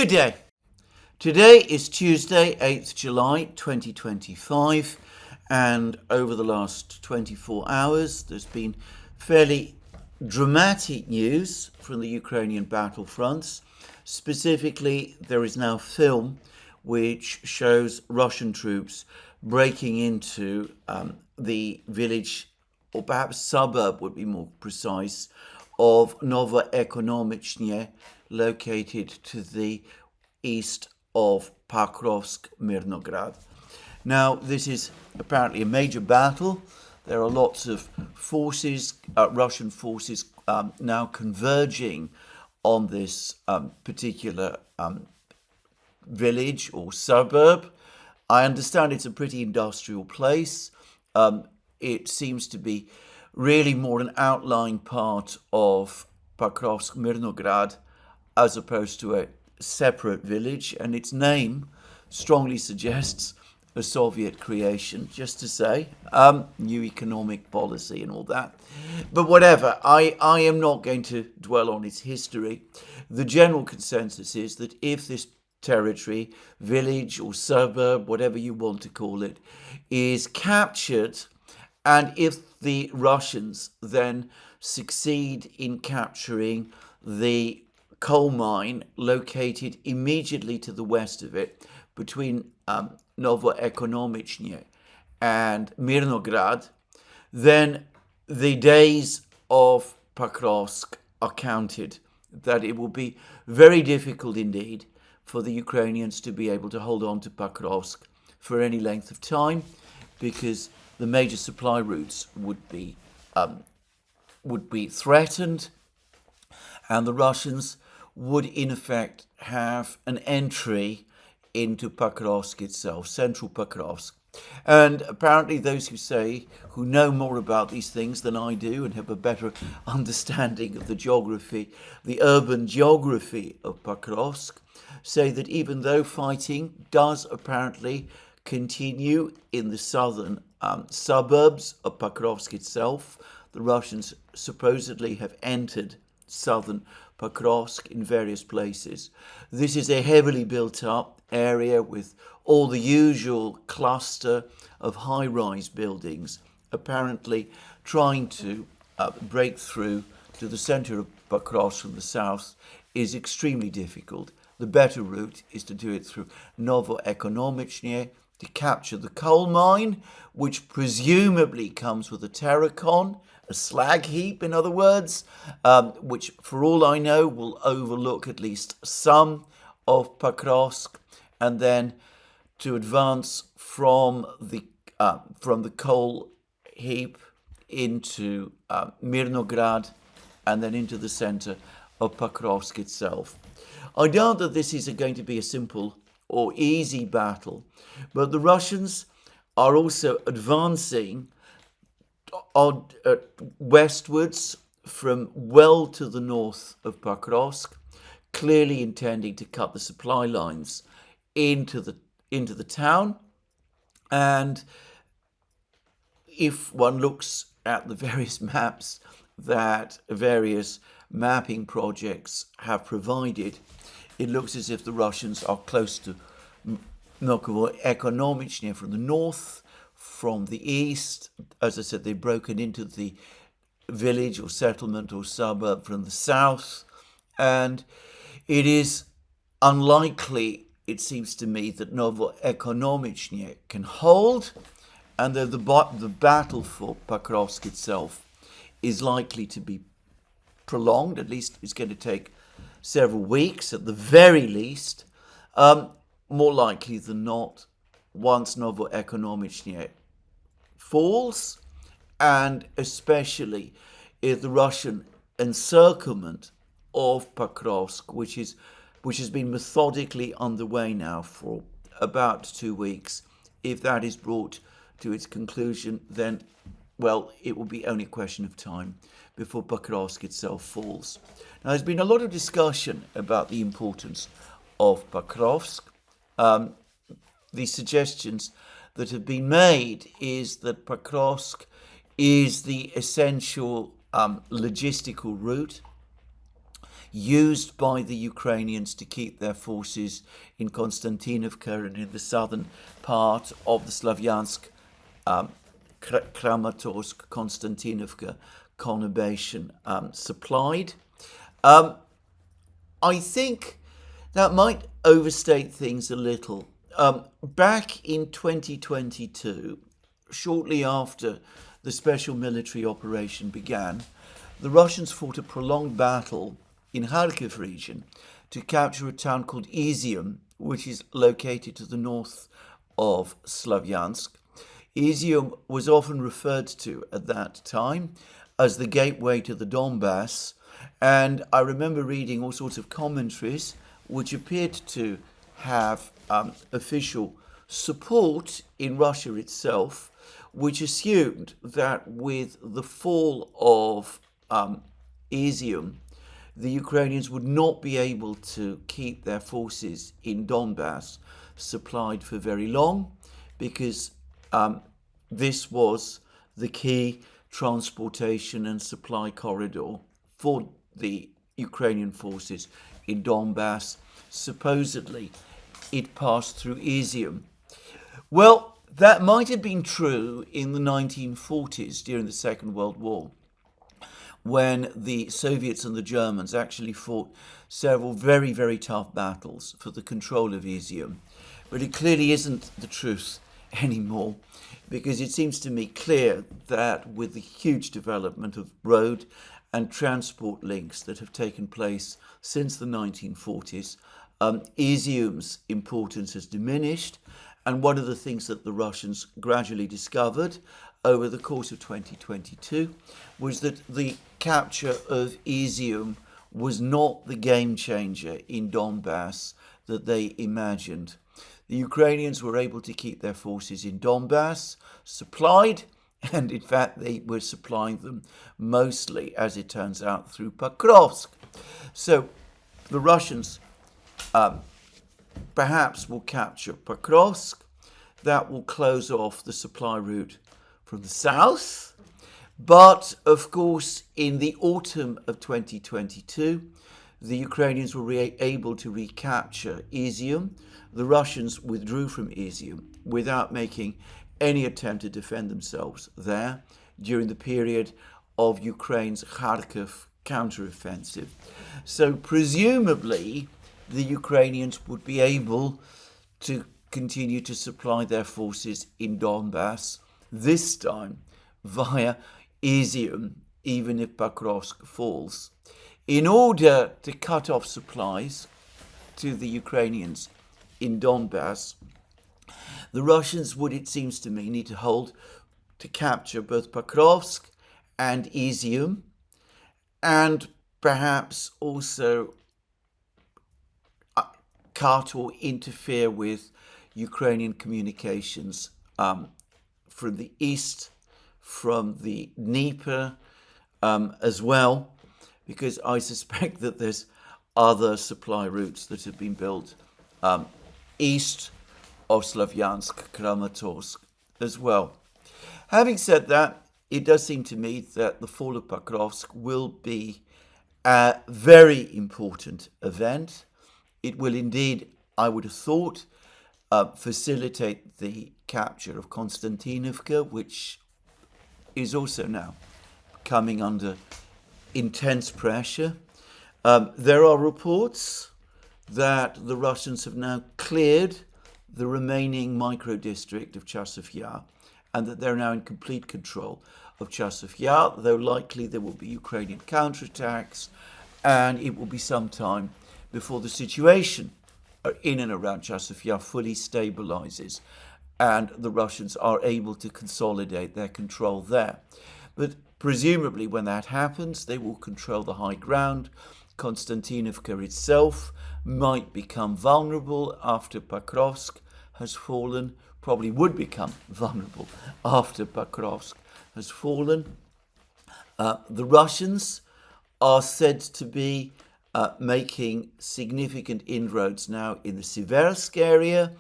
Good day. Today is Tuesday, 8th July 2025, and over the last 24 hours there's been fairly dramatic news from the Ukrainian battlefronts. Specifically, there is now film which shows Russian troops breaking into the village, or perhaps suburb would be more precise, of Novoekonomichne, located to the east of Pakrovsk, Mirnograd. Now, this is apparently a major battle. There are lots of forces, Russian forces, now converging on this particular village or suburb. I understand it's a pretty industrial place. It seems to be really more an outlying part of Pakrovsk, Mirnograd, as opposed to a separate village, and its name strongly suggests a Soviet creation, just to say, new economic policy and all that. But whatever, I am not going to dwell on its history. The general consensus is that if this territory, village or suburb, whatever you want to call it, is captured, and if the Russians then succeed in capturing the coal mine located immediately to the west of it, between Novoekonomichne and Mirnograd, then the days of Pakrovsk are counted. That it will be very difficult indeed for the Ukrainians to be able to hold on to Pakrovsk for any length of time, because the major supply routes would be threatened, and the Russians would in effect have an entry into Pakrovsk itself, central Pakrovsk. And apparently those who know more about these things than I do and have a better understanding of the geography, the urban geography of Pakrovsk, say that even though fighting does apparently continue in the southern suburbs of Pakrovsk itself, the Russians supposedly have entered southern Pakrovsk in various places. This is a heavily built up area with all the usual cluster of high-rise buildings, apparently trying to break through to the center of Pakrovsk from the south is extremely difficult. The better route is to do it through Novoekonomichne, to capture the coal mine, which presumably comes with a terracon, a slag heap, in other words, which, for all I know, will overlook at least some of Pakrovsk, and then to advance from the coal heap into Mirnograd, and then into the center of Pakrovsk itself. I doubt that this is going to be a simple or easy battle, but the Russians are also advancing westwards from well to the north of Pakrovsk, clearly intending to cut the supply lines into the town. And if one looks at the various maps that various mapping projects have provided, it looks as if the Russians are close to Novoekonomichne from the north, from the east. As I said, they've broken into the village or settlement or suburb from the south, and it is unlikely, it seems to me, that Novoekonomichne can hold, and that the battle for Pakrovsk itself is likely to be prolonged. At least it's going to take several weeks at the very least, more likely than not, once Novoekonomichne falls, and especially if the Russian encirclement of Pakrovsk, which has been methodically underway now for about 2 weeks, if that is brought to its conclusion, then, well, it will be only a question of time before Pakrovsk itself falls. Now, there's been a lot of discussion about the importance of Pakrovsk. The suggestions that have been made is that Pakrovsk is the essential logistical route. used by the Ukrainians to keep their forces in Konstantinovka and in the southern part of the Slavyansk, Kramatorsk, Konstantinovka conurbation supplied. I think that might overstate things a little. Back in 2022, shortly after the special military operation began, the Russians fought a prolonged battle in Kharkiv region to capture a town called Izium, which is located to the north of Slavyansk. Izium was often referred to at that time as the gateway to the Donbass, and I remember reading all sorts of commentaries which appeared to have official support in Russia itself, which assumed that with the fall of Izium, the Ukrainians would not be able to keep their forces in Donbass supplied for very long, because this was the key transportation and supply corridor for the Ukrainian forces in Donbass. Supposedly, it passed through Izium. Well, that might have been true in the 1940s during the Second World War, when the Soviets and the Germans actually fought several very, very tough battles for the control of Izium. But it clearly isn't the truth anymore, because it seems to me clear that with the huge development of road and transport links that have taken place since the 1940s, Izium's importance has diminished. And one of the things that the Russians gradually discovered over the course of 2022 was that the capture of Izium was not the game changer in Donbass that they imagined. The Ukrainians were able to keep their forces in Donbass supplied, and in fact they were supplying them mostly, as it turns out, through Pakrovsk. So the Russians perhaps will capture Pakrovsk. That will close off the supply route from the south. But, of course, in the autumn of 2022, the Ukrainians were able to recapture Izium. The Russians withdrew from Izium without making any attempt to defend themselves there during the period of Ukraine's Kharkiv counteroffensive. So presumably the Ukrainians would be able to continue to supply their forces in Donbass, this time via Izium, even if Pakrovsk falls. In order to cut off supplies to the Ukrainians in Donbass, the Russians would, it seems to me, need to capture both Pakrovsk and Izium, and perhaps also cut or interfere with Ukrainian communications from the east, from the Dnieper as well, because I suspect that there's other supply routes that have been built east of Slavyansk, Kramatorsk as well. Having said that, it does seem to me that the fall of Pakrovsk will be a very important event. It will indeed, I would have thought, facilitate the capture of Konstantinovka, which is also now coming under intense pressure. There are reports that the Russians have now cleared the remaining micro-district of Chasiv Yar, and that they're now in complete control of Chasiv Yar, though likely there will be Ukrainian counterattacks, and it will be some time before the situation in and around Chasiv Yar fully stabilizes and the Russians are able to consolidate their control there. But presumably when that happens, they will control the high ground. Konstantinovka itself might become vulnerable after Pakrovsk has fallen, probably would become vulnerable after Pakrovsk has fallen. The Russians are said to be making significant inroads now in the Siversk area,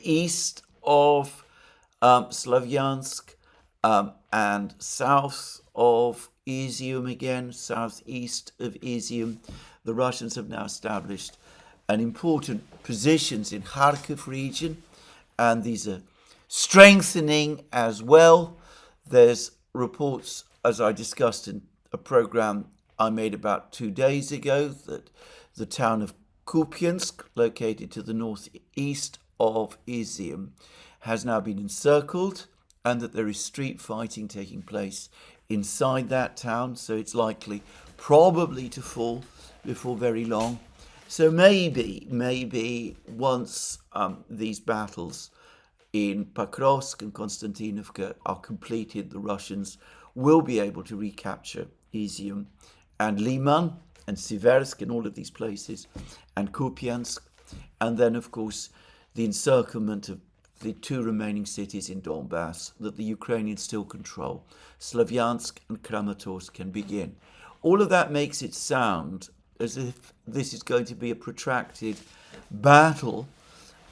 east of Slavyansk and south of Izium again, southeast of Izium. The Russians have now established an important positions in Kharkiv region, and these are strengthening as well. There's reports, as I discussed in a program I made about 2 days ago, that the town of Kupiansk, located to the northeast of Izium, has now been encircled, and that there is street fighting taking place inside that town, so it's likely probably to fall before very long. So maybe once these battles in Pakrovsk and Konstantinovka are completed, the Russians will be able to recapture Izium and Liman and Siversk and all of these places, and Kupiansk, and then of course the encirclement of the 2 remaining cities in Donbass that the Ukrainians still control, Slavyansk and Kramatorsk, can begin. All of that makes it sound as if this is going to be a protracted battle.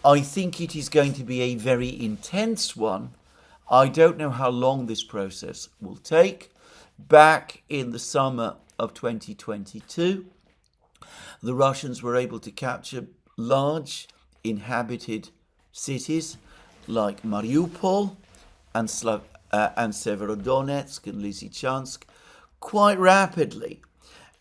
I think it is going to be a very intense one. I don't know how long this process will take. Back in the summer of 2022, the Russians were able to capture large inhabited cities like Mariupol and Severodonetsk and Lysychansk quite rapidly.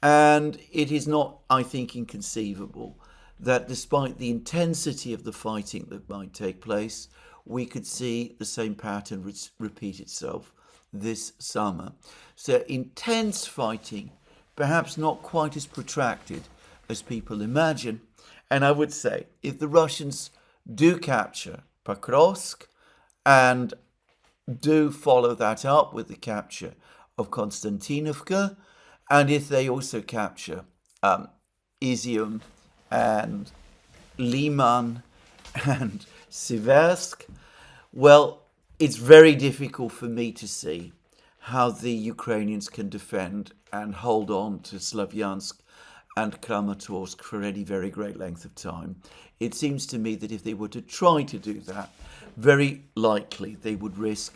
And it is not, I think, inconceivable that despite the intensity of the fighting that might take place, we could see the same pattern repeat itself this summer. So intense fighting, perhaps not quite as protracted as people imagine. And I would say, if the Russians do capture Pakrovsk and do follow that up with the capture of Konstantinovka, and if they also capture Izium and Liman and Siversk, well, it's very difficult for me to see how the Ukrainians can defend and hold on to Slavyansk and Kramatorsk for any very great length of time. It seems to me that if they were to try to do that, very likely they would risk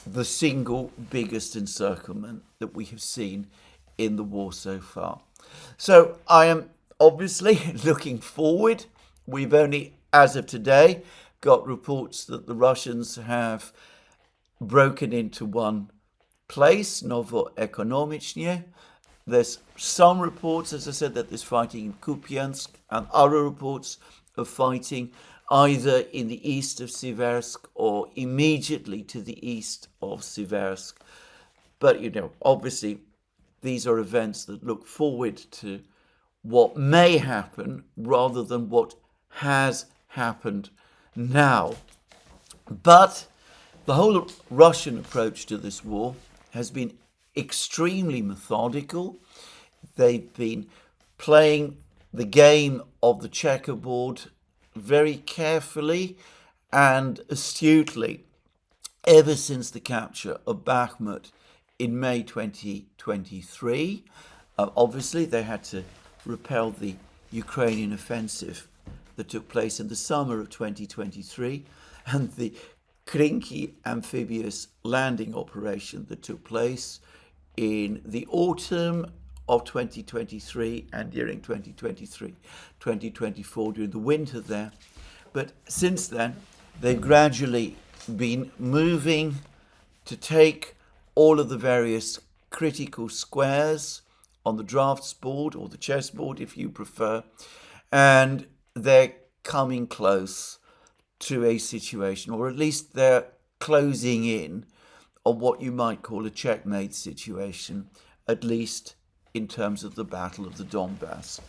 the single biggest encirclement that we have seen in the war so far. So I am obviously looking forward. We've only, as of today, got reports that the Russians have broken into one place, Novoekonomichny. There's some reports, as I said, that there's fighting in Kupiansk, and other reports of fighting either in the east of Siversk or immediately to the east of Siversk. But, obviously, these are events that look forward to what may happen rather than what has happened now. But the whole Russian approach to this war has been extremely methodical. They've been playing the game of the checkerboard very carefully and astutely ever since the capture of Bakhmut in May 2023. Obviously, they had to repel the Ukrainian offensive that took place in the summer of 2023 and the Krinky amphibious landing operation that took place in the autumn of 2023 and during 2024 during the winter there. But since then, they've gradually been moving to take all of the various critical squares on the drafts board or the chessboard, if you prefer, and they're coming close to a situation, or at least they're closing in on what you might call a checkmate situation, at least in terms of the Battle of the Donbass.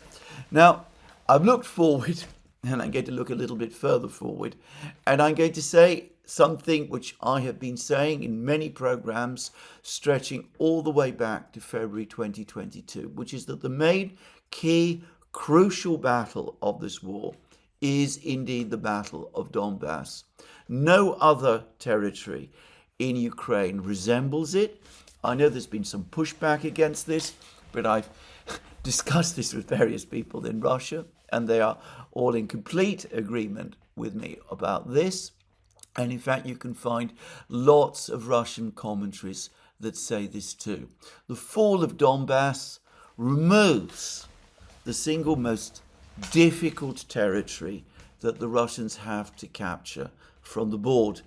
Now, I've looked forward, and I'm going to look a little bit further forward, and I'm going to say something which I have been saying in many programs stretching all the way back to February 2022, which is that the main key crucial battle of this war is indeed the Battle of Donbass. No other territory in Ukraine resembles it. I know there's been some pushback against this, but I've discussed this with various people in Russia, and they are all in complete agreement with me about this. And in fact, you can find lots of Russian commentaries that say this too. The fall of Donbass removes the single most difficult territory that the Russians have to capture from the board.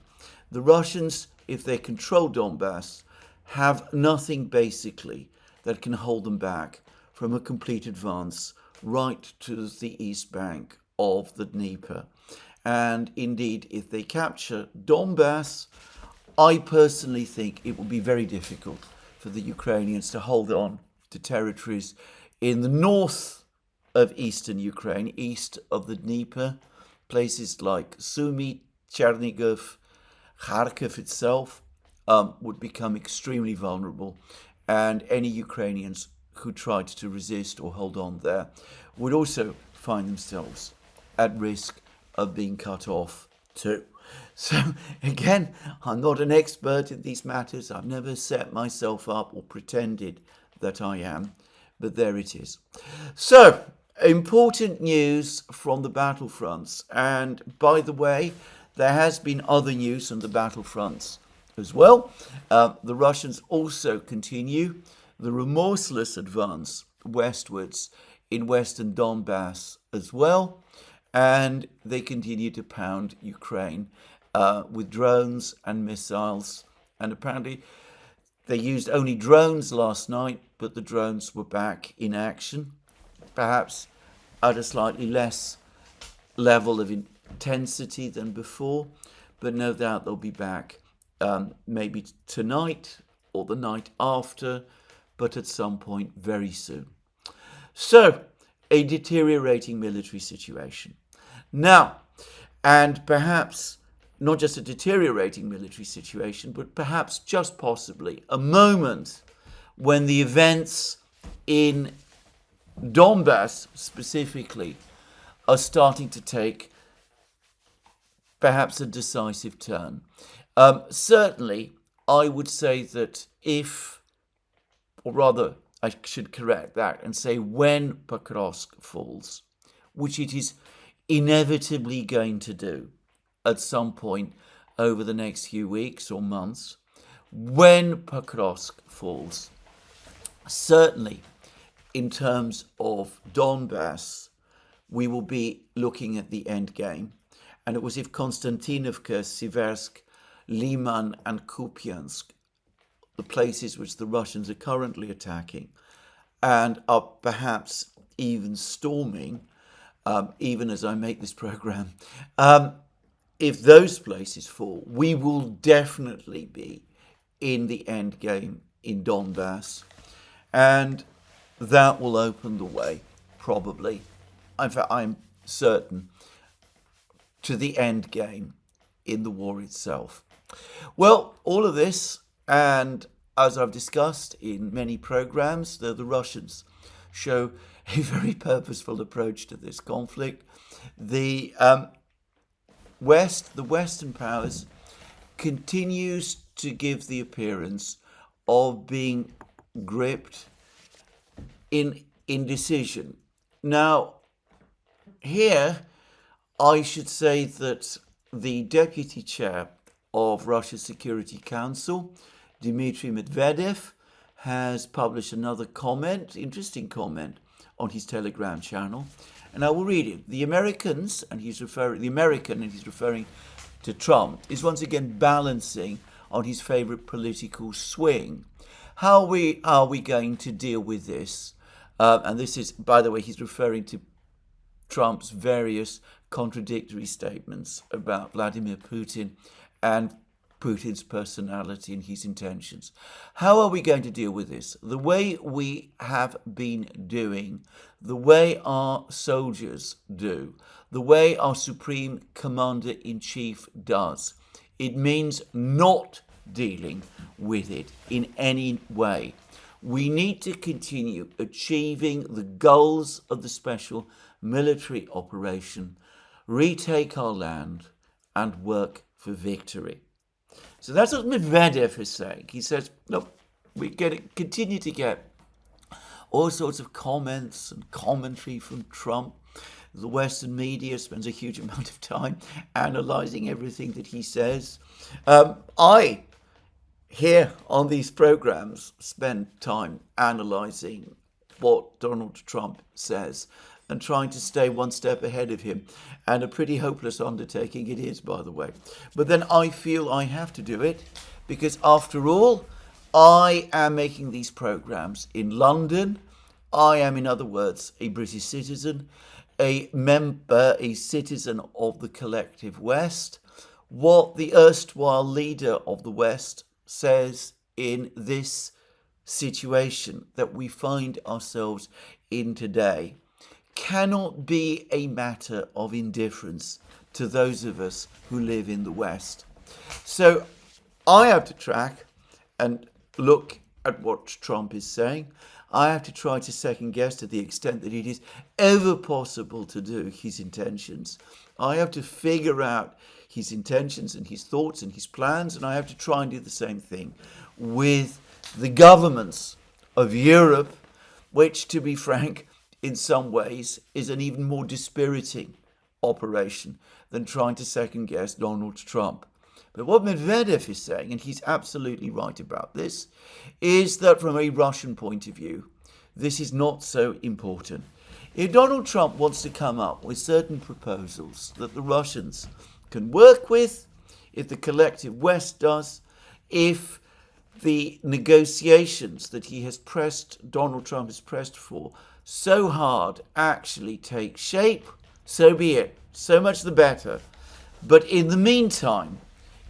The Russians, if they control Donbass, have nothing basically that can hold them back from a complete advance right to the east bank of the Dnieper. And indeed, if they capture Donbass, I personally think it will be very difficult for the Ukrainians to hold on to territories in the north of eastern Ukraine, east of the Dnieper, places like Sumy, Chernigov, Kharkiv itself would become extremely vulnerable, and any Ukrainians who tried to resist or hold on there would also find themselves at risk of being cut off too. So again, I'm not an expert in these matters. I've never set myself up or pretended that I am, but there it is. So, important news from the battlefronts. And by the way, there has been other news on the battlefronts as well. The Russians also continue the remorseless advance westwards in western Donbass as well. And they continue to pound Ukraine with drones and missiles. And apparently they used only drones last night, but the drones were back in action, perhaps at a slightly less level of intensity than before, but no doubt they'll be back maybe tonight or the night after, but at some point very soon. So, a deteriorating military situation. Now, and perhaps not just a deteriorating military situation, but perhaps just possibly a moment when the events in Donbass specifically are starting to take perhaps a decisive turn. Certainly, I would say that or rather, I should correct that and say when Pakrovsk falls, which it is inevitably going to do at some point over the next few weeks or months, when Pakrovsk falls, certainly in terms of Donbass, we will be looking at the end game. And it was if Konstantinovka, Siversk, Liman and Kupiansk, the places which the Russians are currently attacking and are perhaps even storming, even as I make this program, if those places fall, we will definitely be in the end game in Donbass, and that will open the way, probably, in fact, I'm certain, to the end game in the war itself. Well, all of this, and as I've discussed in many programs, the Russians show a very purposeful approach to this conflict. The Western powers, continues to give the appearance of being gripped in indecision. Now, here, I should say that the deputy chair of Russia's Security Council, Dmitry Medvedev, has published another comment, interesting comment, on his Telegram channel, and I will read it. The American, and he's referring to Trump, is once again balancing on his favorite political swing. How are we going to deal with this? And this is, by the way, he's referring to Trump's various contradictory statements about Vladimir Putin and Putin's personality and his intentions. How are we going to deal with this? The way we have been doing, the way our soldiers do, the way our Supreme Commander-in-Chief does. It means not dealing with it in any way. We need to continue achieving the goals of the special military operation, retake our land, and work for victory. So that's what Medvedev is saying. He says, look, we continue to get all sorts of comments and commentary from Trump. The Western media spends a huge amount of time analysing everything that he says. I here on these programs spend time analysing what Donald Trump says and trying to stay one step ahead of him. And a pretty hopeless undertaking it is, by the way. But then I feel I have to do it because, after all, I am making these programs in London. I am, in other words, a British citizen, a citizen of the collective West. What the erstwhile leader of the West says in this situation that we find ourselves in today cannot be a matter of indifference to those of us who live in the West. So I have to track and look at what Trump is saying. I have to try to second guess, to the extent that it is ever possible to do, his intentions. I have to figure out his intentions and his thoughts and his plans, and I have to try and do the same thing with the governments of Europe, which, to be frank, in some ways is an even more dispiriting operation than trying to second guess Donald Trump. But what Medvedev is saying, and he's absolutely right about this, is that from a Russian point of view, this is not so important. If Donald Trump wants to come up with certain proposals that the Russians can work with, if the collective West does, if the negotiations that Donald Trump has pressed for so hard actually take shape, so be it. So much the better. But in the meantime,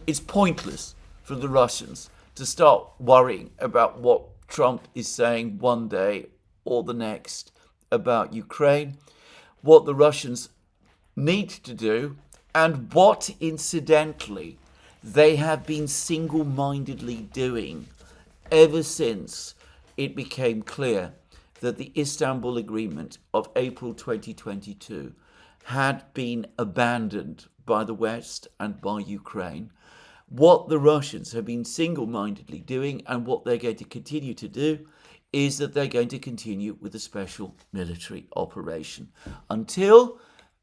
it's pointless for the Russians to start worrying about what Trump is saying one day or the next about Ukraine. What the Russians need to do, and what, incidentally, they have been single-mindedly doing ever since it became clear that the Istanbul Agreement of April 2022 had been abandoned by the West and by Ukraine. What the Russians have been single-mindedly doing, and what they're going to continue to do, is that they're going to continue with a special military operation until,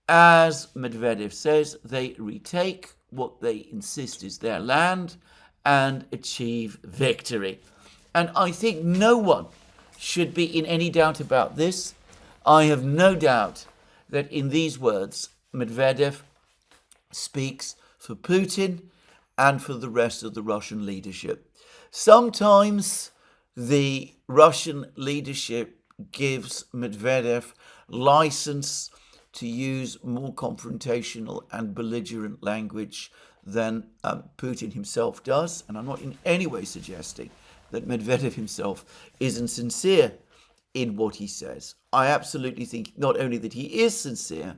as Medvedev says, they retake what they insist is their land and achieve victory. And I think no one should be in any doubt about this. I have no doubt that in these words, Medvedev speaks for Putin and for the rest of the Russian leadership. Sometimes the Russian leadership gives Medvedev license to use more confrontational and belligerent language than Putin himself does. And I'm not in any way suggesting that Medvedev himself isn't sincere in what he says. I absolutely think not only that he is sincere,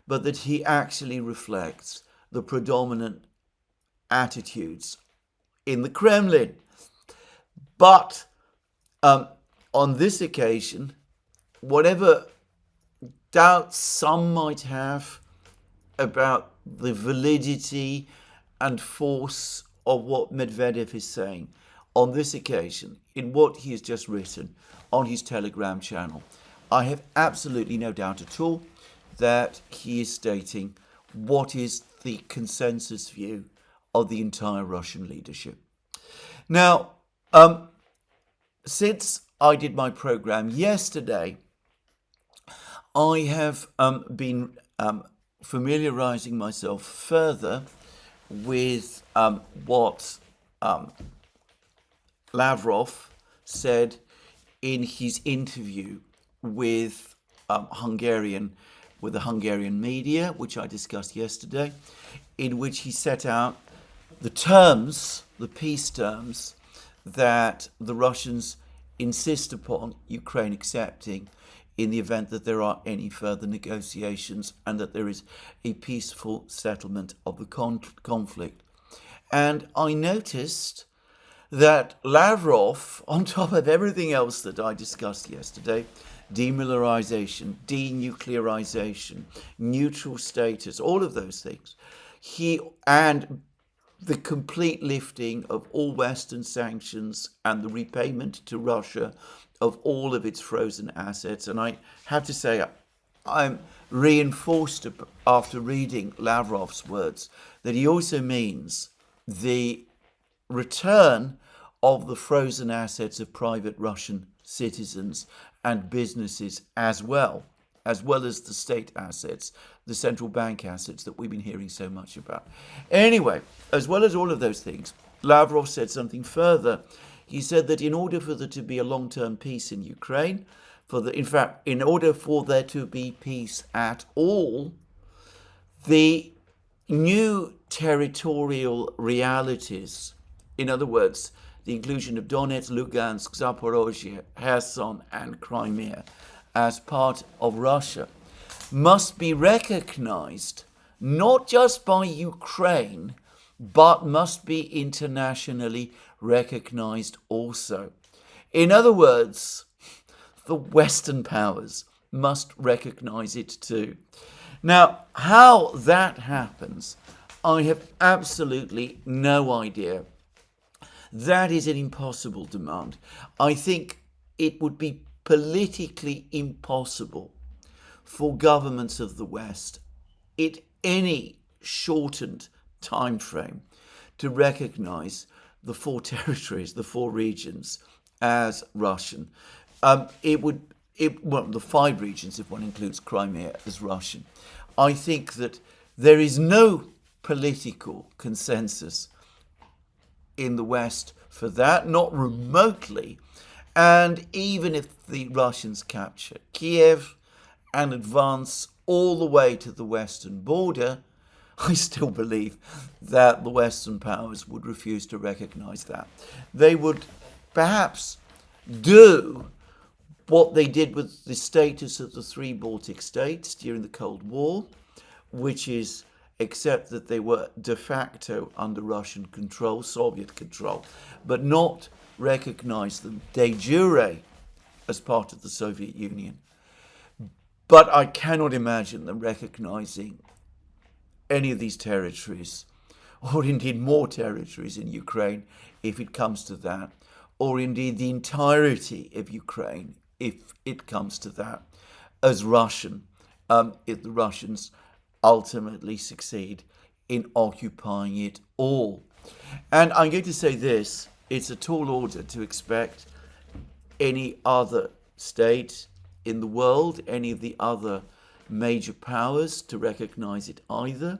but that he actually reflects the predominant attitudes in the Kremlin. But on this occasion, whatever doubts some might have about the validity and force of what Medvedev is saying, on this occasion, in what he has just written on his Telegram channel, I have absolutely no doubt at all that he is stating what is the consensus view of the entire Russian leadership. Now, since I did my program yesterday, I have been familiarizing myself further with what Lavrov said in his interview with the Hungarian media, which I discussed yesterday, in which he set out the terms, the peace terms, that the Russians insist upon Ukraine accepting in the event that there are any further negotiations and that there is a peaceful settlement of the conflict. And I noticed that Lavrov, on top of everything else that I discussed yesterday, demilitarization, denuclearization, neutral status, all of those things, and the complete lifting of all Western sanctions and the repayment to Russia of all of its frozen assets. And I have to say, I'm reinforced after reading Lavrov's words that he also means the return of the frozen assets of private Russian citizens and businesses as well as the state assets, the central bank assets that we've been hearing so much about. Anyway, as well as all of those things, Lavrov said something further. He said that in order for there to be a long-term peace in Ukraine, in order for there to be peace at all, the new territorial realities, in other words, the inclusion of Donetsk, Lugansk, Zaporozhye, Kherson, and Crimea as part of Russia, must be recognized not just by Ukraine, but must be internationally recognized also. In other words, the Western powers must recognize it too. Now, how that happens, I have absolutely no idea. That is an impossible demand. I think it would be politically impossible for governments of the West in any shortened time frame to recognize the four territories, the four regions, as Russian. The five regions, if one includes Crimea, as Russian. I think that there is no political consensus in the West for that, not remotely. And even if the Russians capture Kiev and advance all the way to the western border, I still believe that the Western powers would refuse to recognize that. They would perhaps do what they did with the status of the three Baltic states during the Cold War, which is accept that they were de facto under Russian control, Soviet control, but not recognize them de jure as part of the Soviet Union. But I cannot imagine them recognizing any of these territories, or indeed more territories in Ukraine, if it comes to that, or indeed the entirety of Ukraine, if it comes to that, as Russian, if the Russians ultimately succeed in occupying it all. And I'm going to say this, it's a tall order to expect any other state in the world, any of the other major powers to recognize it either.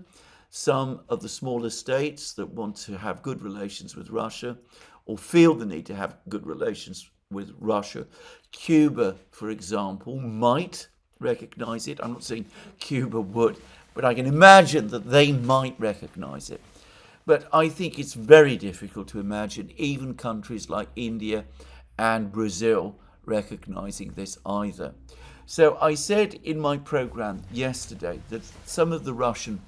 Some of the smaller states that want to have good relations with Russia or feel the need to have good relations with Russia. Cuba, for example, might recognize it. I'm not saying Cuba would, but I can imagine that they might recognize it. But I think it's very difficult to imagine even countries like India and Brazil recognizing this either. So I said in my program yesterday that some of the Russian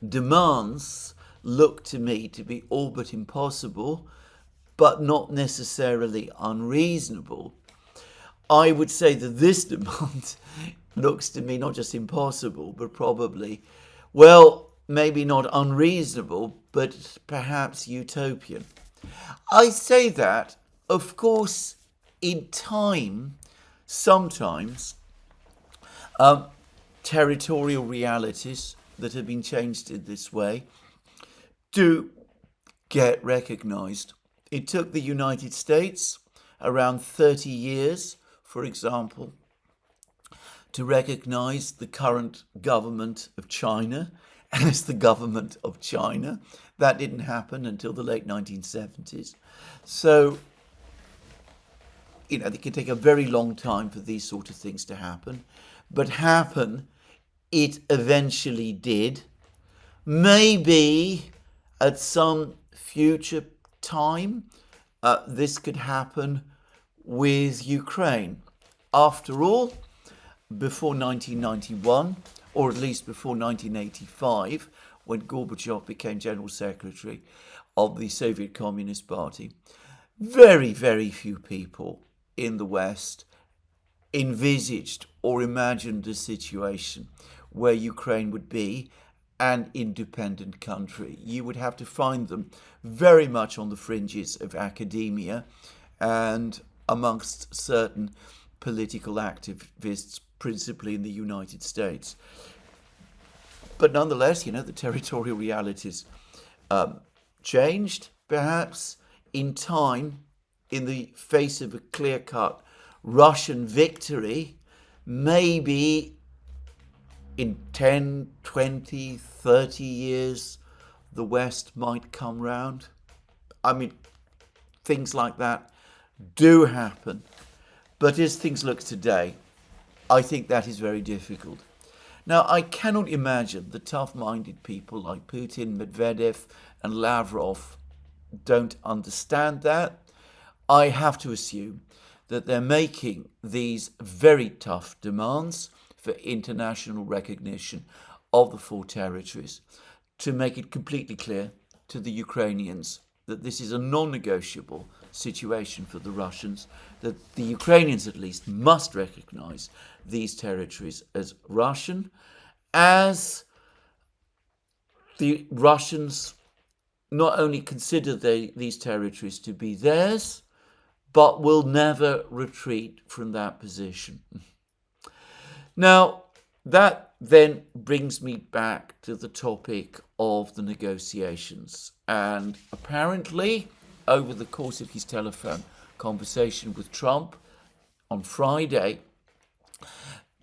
demands look to me to be all but impossible, but not necessarily unreasonable. I would say that this demand looks to me not just impossible, but probably, well, maybe not unreasonable, but perhaps utopian. I say that, of course, in time, sometimes territorial realities that have been changed in this way do get recognized. It took the United States around 30 years, for example, to recognize the current government of China as the government of China. That didn't happen until the late 1970s. So, it can take a very long time for these sort of things to happen. But happen, it eventually did. Maybe at some future time, this could happen with Ukraine. After all, before 1991, or at least before 1985, when Gorbachev became General Secretary of the Soviet Communist Party, very, very few people in the West envisaged or imagined a situation where Ukraine would be an independent country. You would have to find them very much on the fringes of academia and amongst certain political activists, principally in the United States. But nonetheless, the territorial realities changed, perhaps, in time, in the face of a clear-cut Russian victory, maybe in 10, 20, 30 years, the West might come round. I mean, things like that do happen. But as things look today, I think that is very difficult. Now, I cannot imagine the tough-minded people like Putin, Medvedev, and Lavrov don't understand that. I have to assume that they're making these very tough demands for international recognition of the four territories to make it completely clear to the Ukrainians that this is a non-negotiable situation for the Russians, that the Ukrainians at least must recognize these territories as Russian, as the Russians not only consider these territories to be theirs, but will never retreat from that position. Now, that then brings me back to the topic of the negotiations. And apparently, over the course of his telephone conversation with Trump on Friday,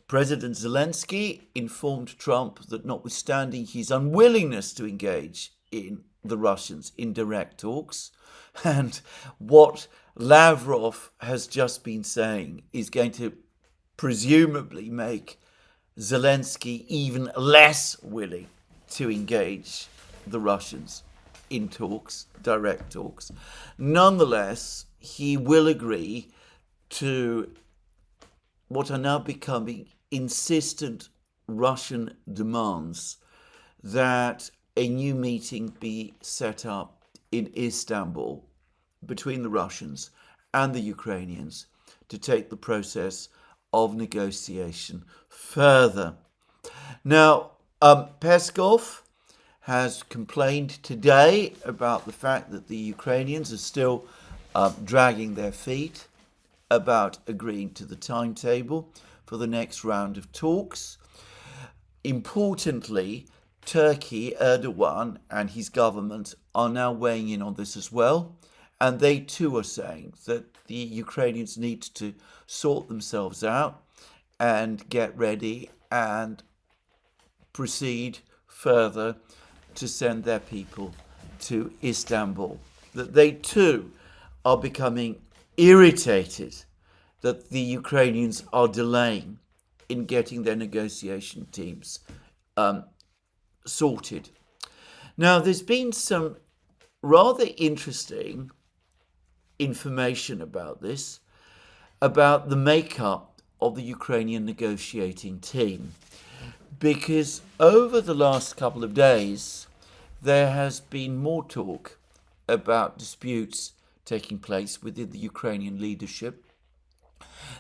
President Zelensky informed Trump that notwithstanding his unwillingness to engage in the Russians in direct talks, and what Lavrov has just been saying is going to presumably make Zelensky even less willing to engage the Russians in talks, direct talks. Nonetheless, he will agree to what are now becoming insistent Russian demands that a new meeting be set up in Istanbul between the Russians and the Ukrainians to take the process of negotiation further. Now, Peskov has complained today about the fact that the Ukrainians are still dragging their feet about agreeing to the timetable for the next round of talks. Importantly, Turkey, Erdogan and his government are now weighing in on this as well, and they too are saying that the Ukrainians need to sort themselves out and get ready and proceed further to send their people to Istanbul. That they too are becoming irritated that the Ukrainians are delaying in getting their negotiation teams sorted. Now, there's been some rather interesting information about this, about the makeup of the Ukrainian negotiating team, because over the last couple of days there has been more talk about disputes taking place within the Ukrainian leadership.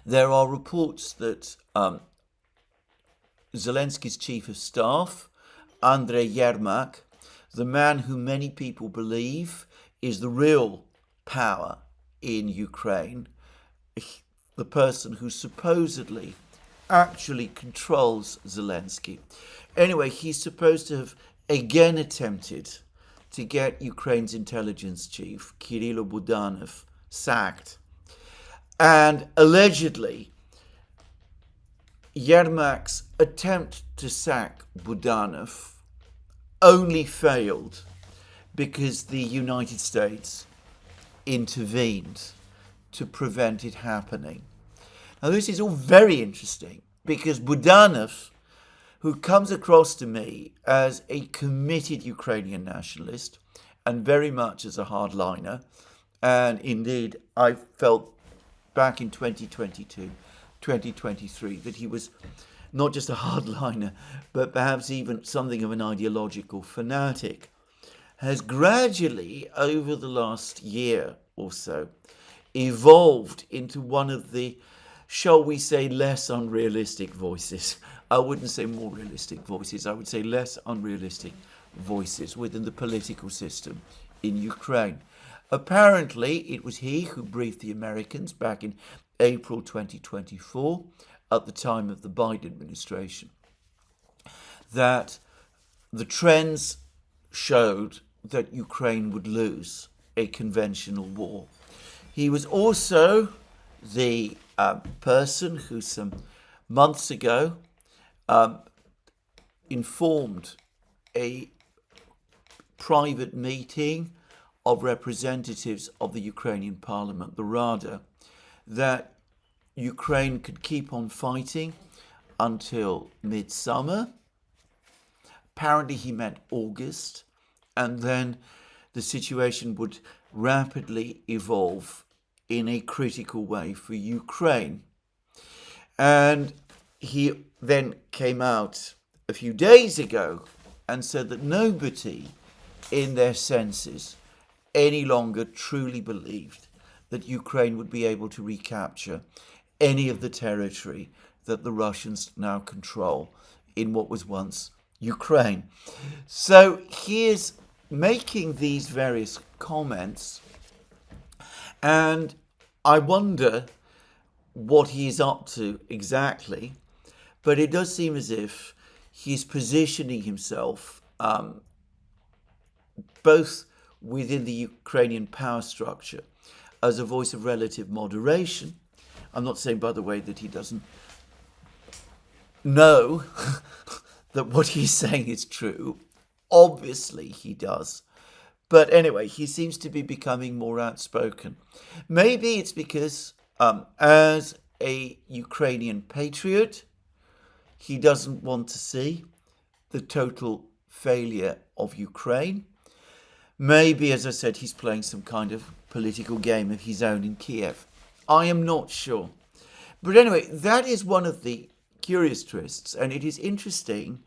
There are reports that Zelensky's chief of staff, Andrei Yermak, the man who many people believe is the real power in Ukraine, the person who supposedly actually controls Zelensky. Anyway, he's supposed to have again attempted to get Ukraine's intelligence chief, Kirill Budanov, sacked. And allegedly, Yermak's attempt to sack Budanov only failed because the United States intervened to prevent it happening. Now, this is all very interesting because Budanov, who comes across to me as a committed Ukrainian nationalist and very much as a hardliner, and indeed I felt back in 2022, 2023, that he was not just a hardliner, but perhaps even something of an ideological fanatic, has gradually, over the last year or so, evolved into one of the, shall we say, less unrealistic voices. I wouldn't say more realistic voices, I would say less unrealistic voices within the political system in Ukraine. Apparently, it was he who briefed the Americans back in April 2024, at the time of the Biden administration, that the trends showed that Ukraine would lose a conventional war. He was also the person who some months ago informed a private meeting of representatives of the Ukrainian parliament, the Rada, that Ukraine could keep on fighting until midsummer. Apparently he meant August, and then the situation would rapidly evolve in a critical way for Ukraine. And he then came out a few days ago and said that nobody in their senses any longer truly believed that Ukraine would be able to recapture any of the territory that the Russians now control in what was once Ukraine. So he is making these various comments, and I wonder what he is up to exactly, but it does seem as if he's positioning himself both within the Ukrainian power structure as a voice of relative moderation. I'm not saying, by the way, that he doesn't know that what he's saying is true. Obviously he does. But anyway, he seems to be becoming more outspoken. Maybe it's because as a Ukrainian patriot, he doesn't want to see the total failure of Ukraine. Maybe, as I said, he's playing some kind of political game of his own in Kiev. I am not sure. But anyway, that is one of the curious twists, and it is interesting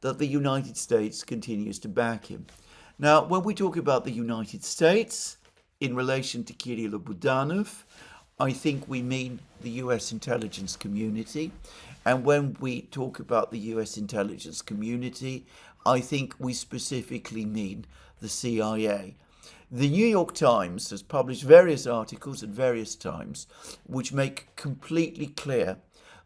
that the United States continues to back him. Now, when we talk about the United States in relation to Kirill Budanov, I think we mean the US intelligence community. And when we talk about the US intelligence community, I think we specifically mean the CIA. The New York Times has published various articles at various times which make completely clear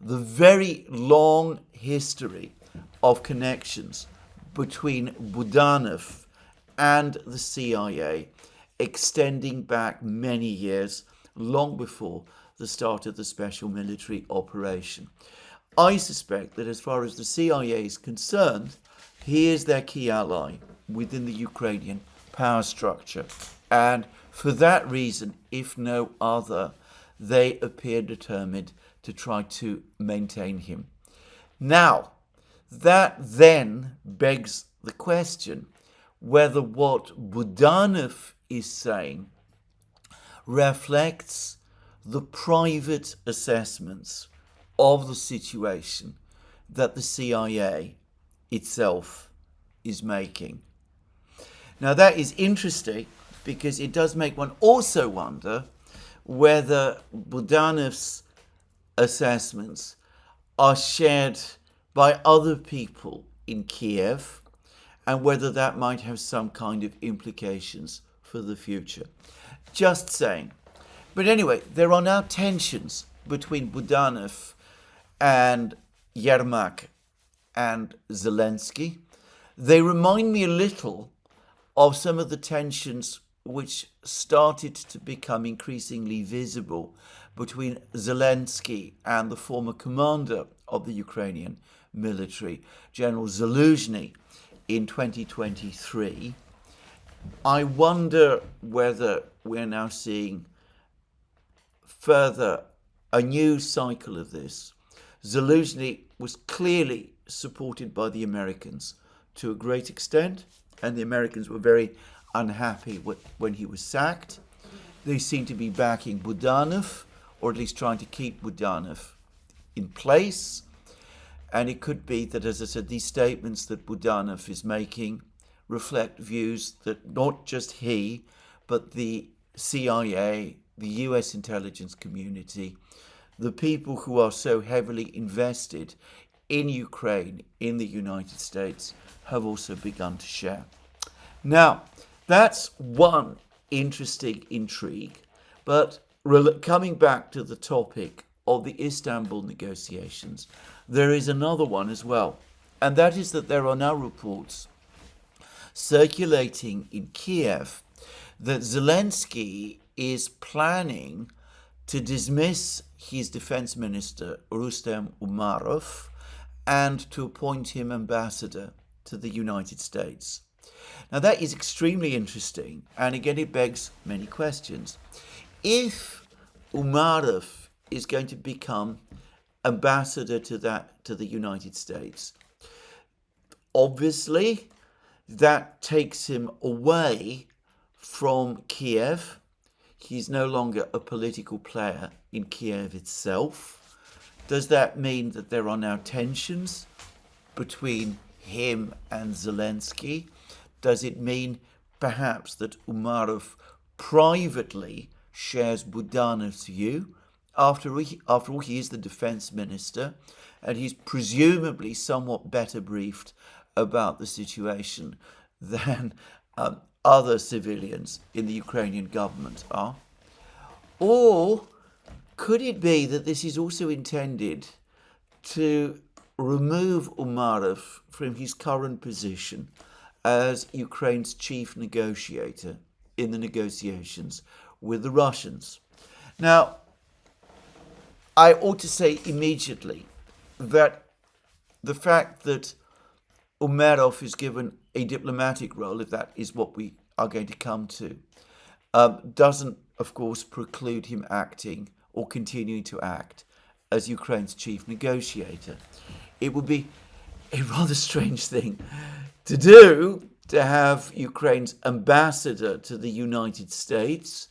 the very long history of connections between Budanov and the CIA, extending back many years, long before the start of the special military operation. I suspect that as far as the CIA is concerned, he is their key ally within the Ukrainian power structure. And for that reason, if no other, they appear determined to try to maintain him. Now, that then begs the question whether what Budanov is saying reflects the private assessments of the situation that the CIA itself is making. Now that is interesting because it does make one also wonder whether Budanov's assessments are shared by other people in Kiev and whether that might have some kind of implications for the future. Just saying. But anyway, there are now tensions between Budanov and Yermak and Zelensky. They remind me a little of some of the tensions which started to become increasingly visible between Zelensky and the former commander of the Ukrainian military, General Zaluzhny, in 2023. I wonder whether we're now seeing further a new cycle of this. Zaluzhny was clearly supported by the Americans to a great extent, and the Americans were very unhappy when he was sacked. They seem to be backing Budanov, or at least trying to keep Budanov in place. And it could be that, as I said, these statements that Budanov is making reflect views that not just he, but the CIA, the US intelligence community, the people who are so heavily invested in Ukraine, in the United States, have also begun to share. Now, that's one interesting intrigue, but coming back to the topic of the Istanbul negotiations, there is another one as well, and that is that there are now reports circulating in Kiev that Zelensky is planning to dismiss his defense minister, Rustem Umarov, and to appoint him ambassador to the United States. Now, that is extremely interesting, and again, it begs many questions. If Umarov is going to become ambassador to the United States, obviously, that takes him away from Kiev. He's no longer a political player in Kiev itself. Does that mean that there are now tensions between him and Zelensky? Does it mean perhaps that Umarov privately shares Budanov's view? After all, he is the defense minister, and he's presumably somewhat better briefed about the situation than other civilians in the Ukrainian government are. Or could it be that this is also intended to remove Umarov from his current position as Ukraine's chief negotiator in the negotiations with the Russians? Now, I ought to say immediately that the fact that Umarov is given a diplomatic role, if that is what we are going to come to, doesn't, of course, preclude him acting or continuing to act as Ukraine's chief negotiator. It would be a rather strange thing to do, to have Ukraine's ambassador to the United States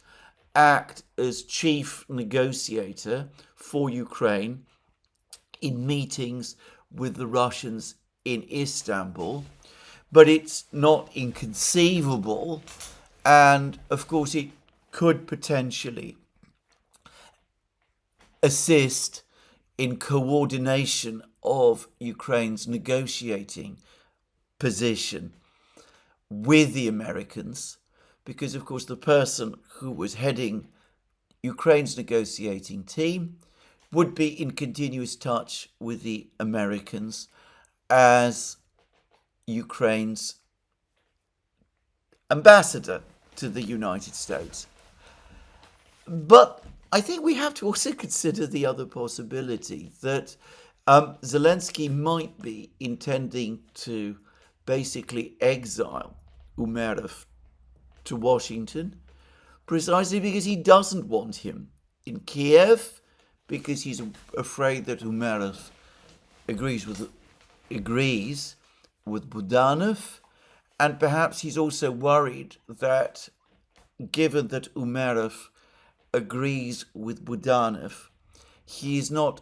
act as chief negotiator for Ukraine in meetings with the Russians in Istanbul. But it's not inconceivable, and of course it could potentially assist in coordination of Ukraine's negotiating position with the Americans, because of course the person who was heading Ukraine's negotiating team would be in continuous touch with the Americans as Ukraine's ambassador to the United States. But I think we have to also consider the other possibility that Zelensky might be intending to basically exile Umarov to Washington, precisely because he doesn't want him in Kiev, because he's afraid that Umarov agrees with Budanov, and perhaps he's also worried that, given that Umarov agrees with Budanov, he is not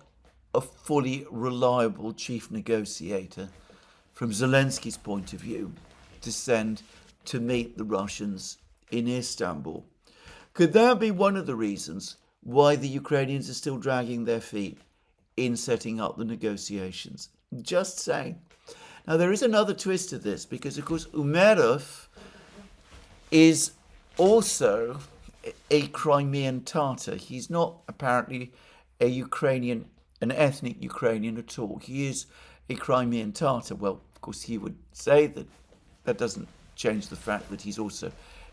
a fully reliable chief negotiator from Zelensky's point of view to send to meet the Russians in Istanbul. Could that be one of the reasons why the Ukrainians are still dragging their feet in setting up the negotiations? Just saying. Now, there is another twist to this, because, of course, Umarov is also a Crimean Tatar. He's not apparently an ethnic Ukrainian at all. He is a Crimean Tatar. Well, of course, he would say that that doesn't change the fact that he's also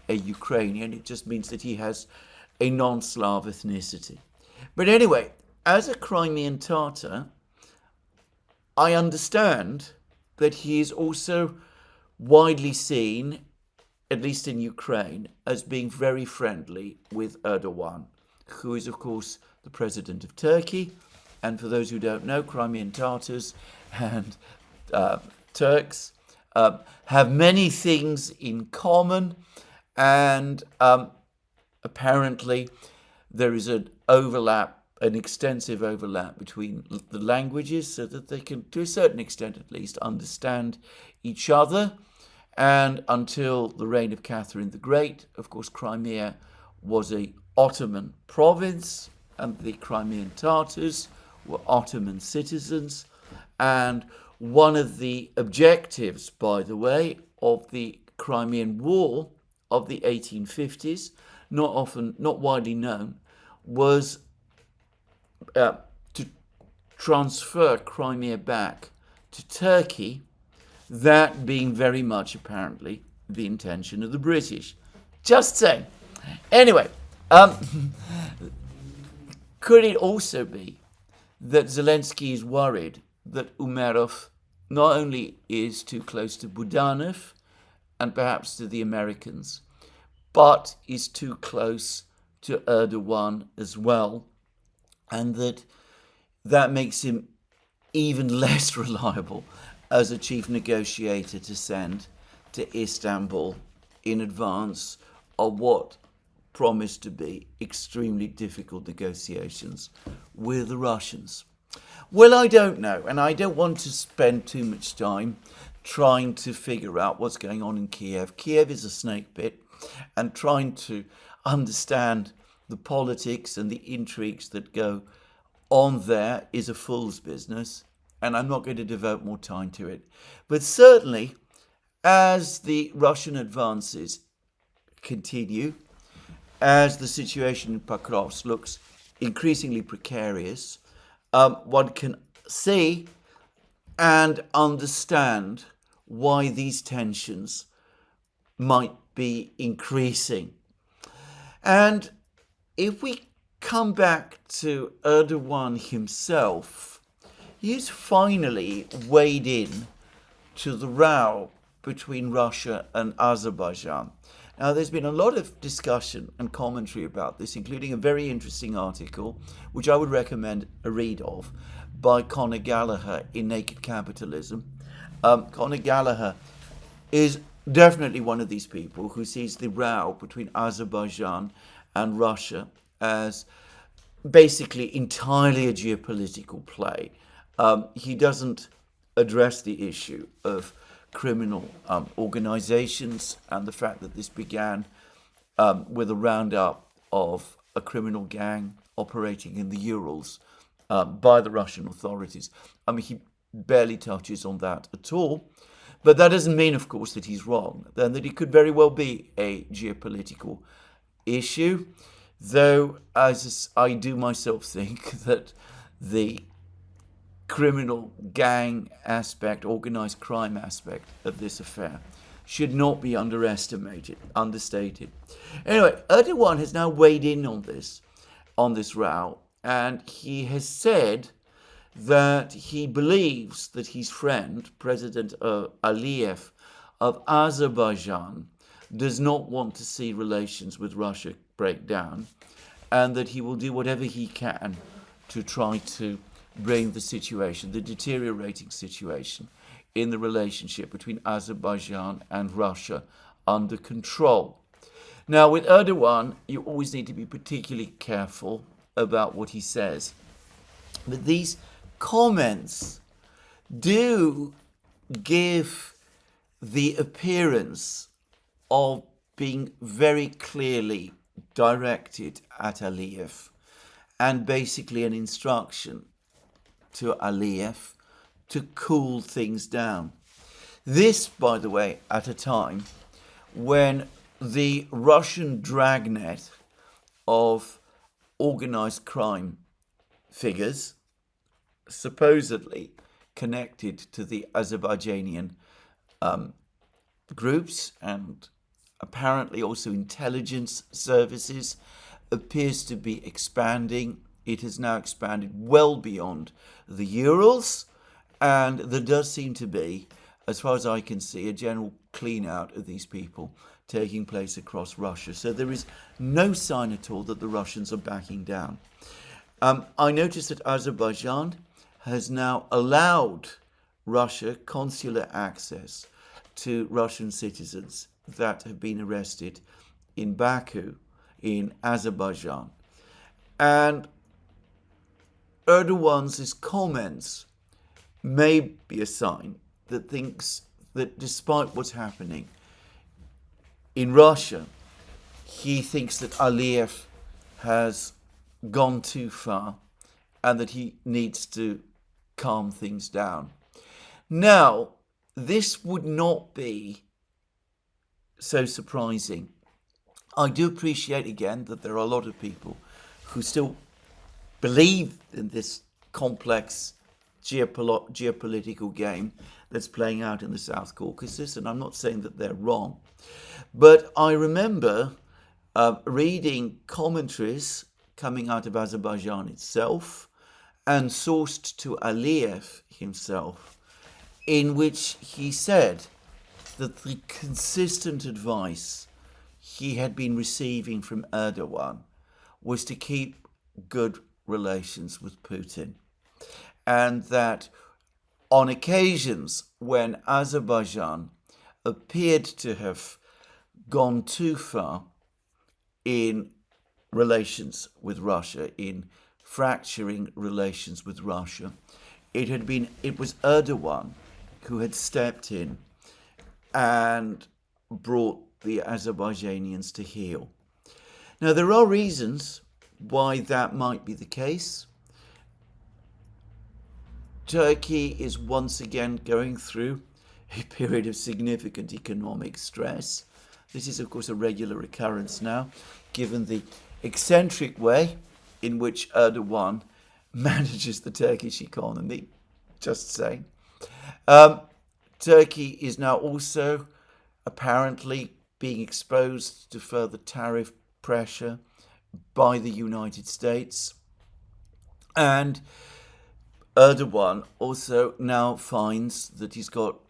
a Ukrainian. It just means that he has a non-Slav ethnicity. But anyway, as a Crimean Tatar, I understand that he is also widely seen, at least in Ukraine, as being very friendly with Erdogan, who is, of course, the president of Turkey. And for those who don't know, Crimean Tatars and Turks have many things in common, and apparently there is an extensive overlap between the languages, so that they can, to a certain extent at least, understand each other. And until the reign of Catherine the Great, of course, Crimea was an Ottoman province, and the Crimean Tatars were Ottoman citizens. And one of the objectives, by the way, of the Crimean War of the 1850s, not widely known, was to transfer Crimea back to Turkey, that being very much apparently the intention of the British, Just saying. Anyway, could it also be that Zelensky is worried that Umerov not only is too close to Budanov and perhaps to the Americans, but is too close to Erdogan as well, and that makes him even less reliable as a chief negotiator to send to Istanbul in advance of what promised to be extremely difficult negotiations with the Russians? Well, I don't know, and I don't want to spend too much time trying to figure out what's going on in Kiev. Kiev is a snake pit, and trying to understand the politics and the intrigues that go on there is a fool's business, and I'm not going to devote more time to it. But certainly, as the Russian advances continue, as the situation in Pakrovsk looks increasingly precarious, one can see and understand why these tensions might be increasing. And if we come back to Erdogan himself, he's finally weighed in to the row between Russia and Azerbaijan. Now, there's been a lot of discussion and commentary about this, including a very interesting article, which I would recommend a read of, by Conor Gallagher in Naked Capitalism. Conor Gallagher is definitely one of these people who sees the row between Azerbaijan and Russia as basically entirely a geopolitical play. He doesn't address the issue of criminal organizations and the fact that this began with a roundup of a criminal gang operating in the Urals by the Russian authorities. I mean, he barely touches on that at all. But that doesn't mean, of course, that he's wrong, then that it could very well be a geopolitical issue, though as I do myself think that the criminal gang aspect, organized crime aspect of this affair should not be understated. Anyway, Erdogan has now weighed in on this row, and he has said that he believes that his friend, President Aliyev of Azerbaijan, does not want to see relations with Russia break down, and that he will do whatever he can to try to bring the deteriorating situation in the relationship between Azerbaijan and Russia under control. Now, with Erdogan, you always need to be particularly careful about what he says. But these comments do give the appearance of being very clearly directed at Aliyev and basically an instruction to Aliyev to cool things down. This, by the way, at a time when the Russian dragnet of organized crime figures, supposedly connected to the Azerbaijani groups and apparently also intelligence services, appears to be expanding. It has now expanded well beyond the Urals, and there does seem to be, as far as I can see, a general clean out of these people taking place across Russia. So there is no sign at all that the Russians are backing down. I noticed that Azerbaijan has now allowed Russia consular access to Russian citizens that have been arrested in Baku, in Azerbaijan. And Erdogan's comments may be a sign that thinks that despite what's happening in Russia, he thinks that Aliyev has gone too far and that he needs to calm things down. Now, this would not be so surprising. I do appreciate again that there are a lot of people who still believe in this complex geopolitical game that's playing out in the South Caucasus, and I'm not saying that they're wrong. But I remember reading commentaries coming out of Azerbaijan itself and sourced to Aliyev himself, in which he said that the consistent advice he had been receiving from Erdogan was to keep good relations with Putin, and that on occasions when Azerbaijan appeared to have gone too far in relations with Russia, in fracturing relations with Russia, it was Erdogan who had stepped in and brought the Azerbaijanians to heel. Now, there are reasons why that might be the case. Turkey is once again going through a period of significant economic stress. This is, of course, a regular occurrence now, given the eccentric way in which Erdogan manages the Turkish economy. Just saying. Turkey is now also apparently being exposed to further tariff pressure by the United States. And Erdogan also now finds that he's got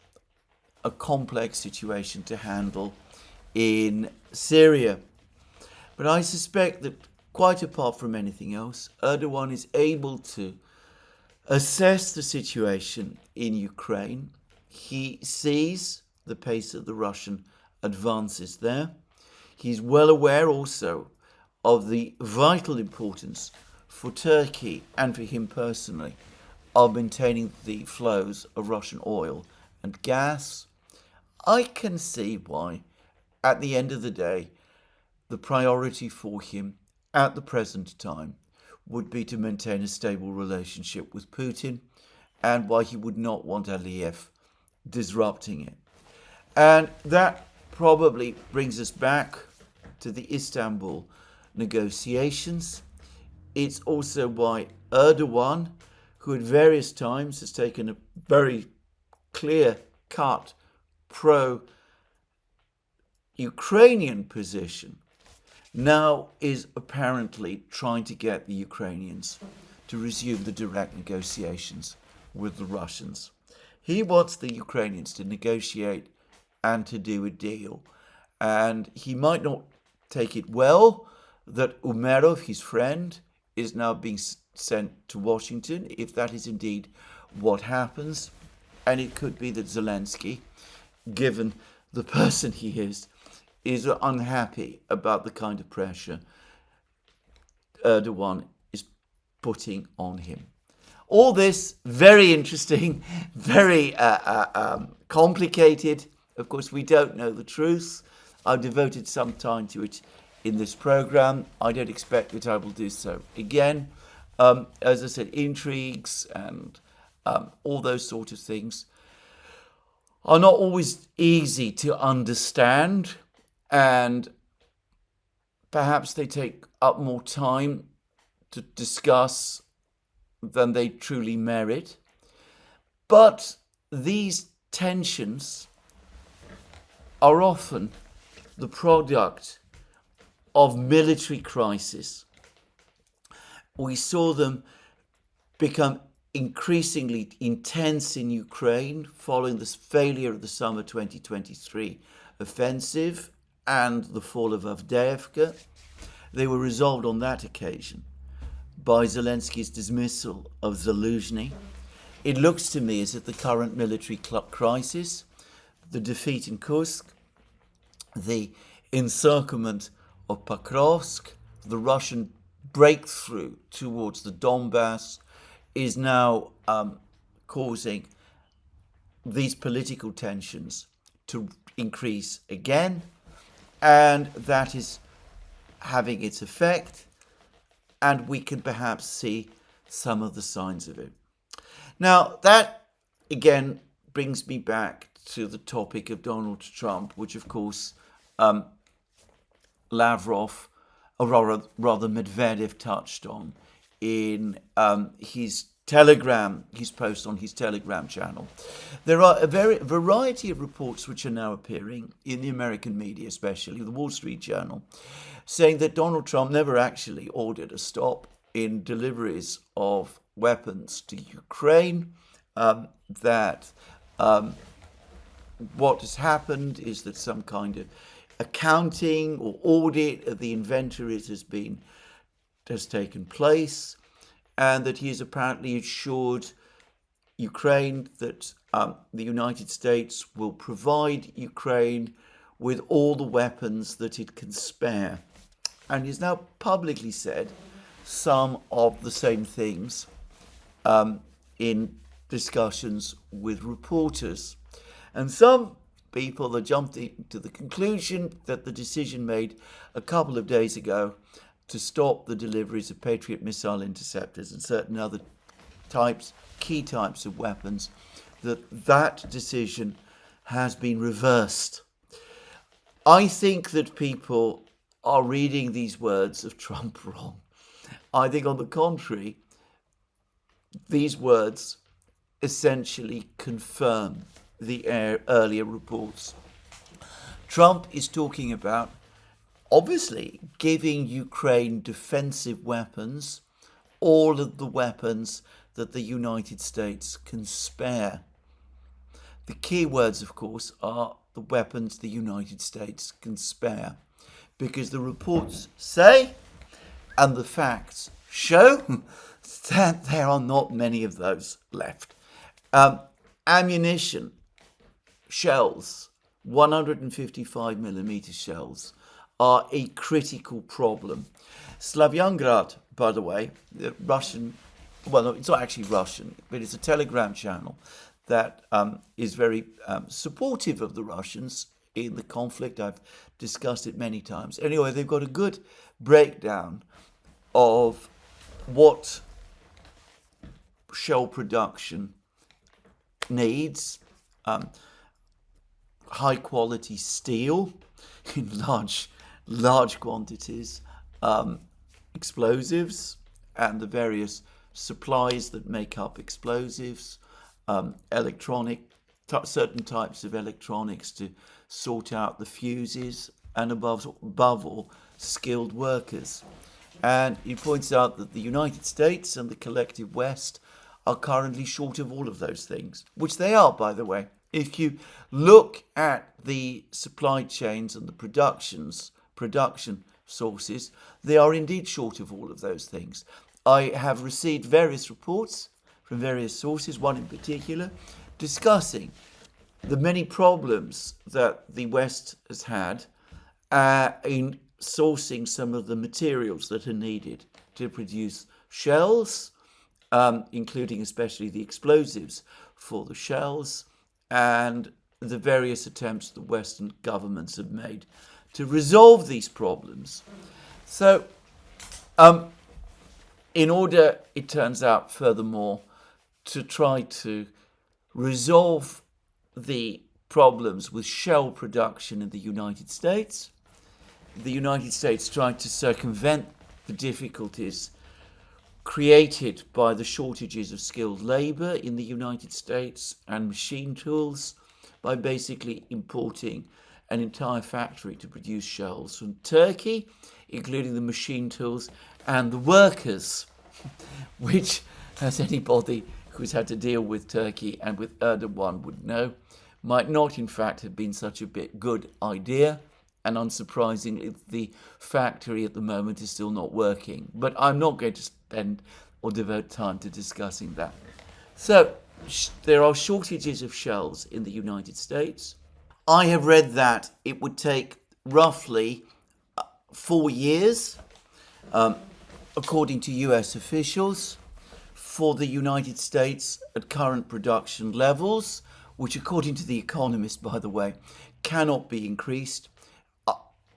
a complex situation to handle in Syria. But I suspect that, quite apart from anything else, Erdogan is able to assess the situation in Ukraine. He sees the pace of the Russian advances there. He's well aware also of the vital importance for Turkey and for him personally of maintaining the flows of Russian oil and gas. I can see why, at the end of the day, the priority for him at the present time would be to maintain a stable relationship with Putin, and why he would not want Aliyev disrupting it. And that probably brings us back to the Istanbul negotiations. It's also why Erdogan, who at various times has taken a very clear-cut pro-Ukrainian position, now is apparently trying to get the Ukrainians to resume the direct negotiations with the Russians. He wants the Ukrainians to negotiate and to do a deal. And he might not take it well that Umerov, his friend, is now being sent to Washington, if that is indeed what happens. And it could be that Zelensky, given the person he is unhappy about the kind of pressure Erdogan is putting on him. All this very interesting, very complicated. Of course, we don't know the truth. I've devoted some time to it in this program. I don't expect that I will do so again. As I said, intrigues and all those sort of things are not always easy to understand, and perhaps they take up more time to discuss than they truly merit. But these tensions are often the product of military crisis. We saw them become increasingly intense in Ukraine following the failure of the summer 2023 offensive and the fall of Avdiivka. They were resolved on that occasion by Zelensky's dismissal of Zaluzhny. It looks to me as if the current military crisis, the defeat in Kursk, the encirclement of Pakrovsk, the Russian breakthrough towards the Donbass, is now causing these political tensions to increase again, and that is having its effect, and we can perhaps see some of the signs of it. Now, that again brings me back to the topic of Donald Trump, which of course Lavrov, or rather Medvedev, touched on in his his post on his Telegram channel. There are a variety of reports which are now appearing in the American media, especially the Wall Street Journal, saying that Donald Trump never actually ordered a stop in deliveries of weapons to Ukraine, that what has happened is that some kind of accounting or audit of the inventories has taken place, and that he has apparently assured Ukraine that the United States will provide Ukraine with all the weapons that it can spare. And he's now publicly said some of the same things in discussions with reporters. And some people have jumped to the conclusion that the decision made a couple of days ago to stop the deliveries of Patriot missile interceptors and certain other key types of weapons, that decision has been reversed. I think that people are reading these words of Trump wrong. I think, on the contrary, these words essentially confirm the earlier reports. Trump is talking about, obviously, giving Ukraine defensive weapons, all of the weapons that the United States can spare. The key words, of course, are the weapons the United States can spare, because the reports say, and the facts show, that there are not many of those left. Ammunition, shells, 155mm shells, are a critical problem. Slavyangrad, by the way, the Russian, well, no, it's not actually Russian, but it's a Telegram channel that is very supportive of the Russians in the conflict. I've discussed it many times. Anyway, they've got a good breakdown of what shell production needs. High quality steel in large quantities, explosives and the various supplies that make up explosives, certain types of electronics to sort out the fuses, and above all, skilled workers. And he points out that the United States and the collective West are currently short of all of those things, which they are, by the way. If you look at the supply chains and the production sources, they are indeed short of all of those things. I have received various reports from various sources, one in particular, discussing the many problems that the West has had in sourcing some of the materials that are needed to produce shells, including especially the explosives for the shells, and the various attempts the Western governments have made to resolve these problems. So, in order, it turns out, furthermore, to try to resolve the problems with shell production in the United States tried to circumvent the difficulties created by the shortages of skilled labor in the United States and machine tools by basically importing an entire factory to produce shells from Turkey, including the machine tools and the workers, which, as anybody who's had to deal with Turkey and with Erdogan would know, might not in fact have been such a good idea. And unsurprisingly, the factory at the moment is still not working. But I'm not going to spend or devote time to discussing that. So there are shortages of shells in the United States. I have read that it would take roughly 4 years, according to US officials, for the United States at current production levels, which according to The Economist, by the way, cannot be increased,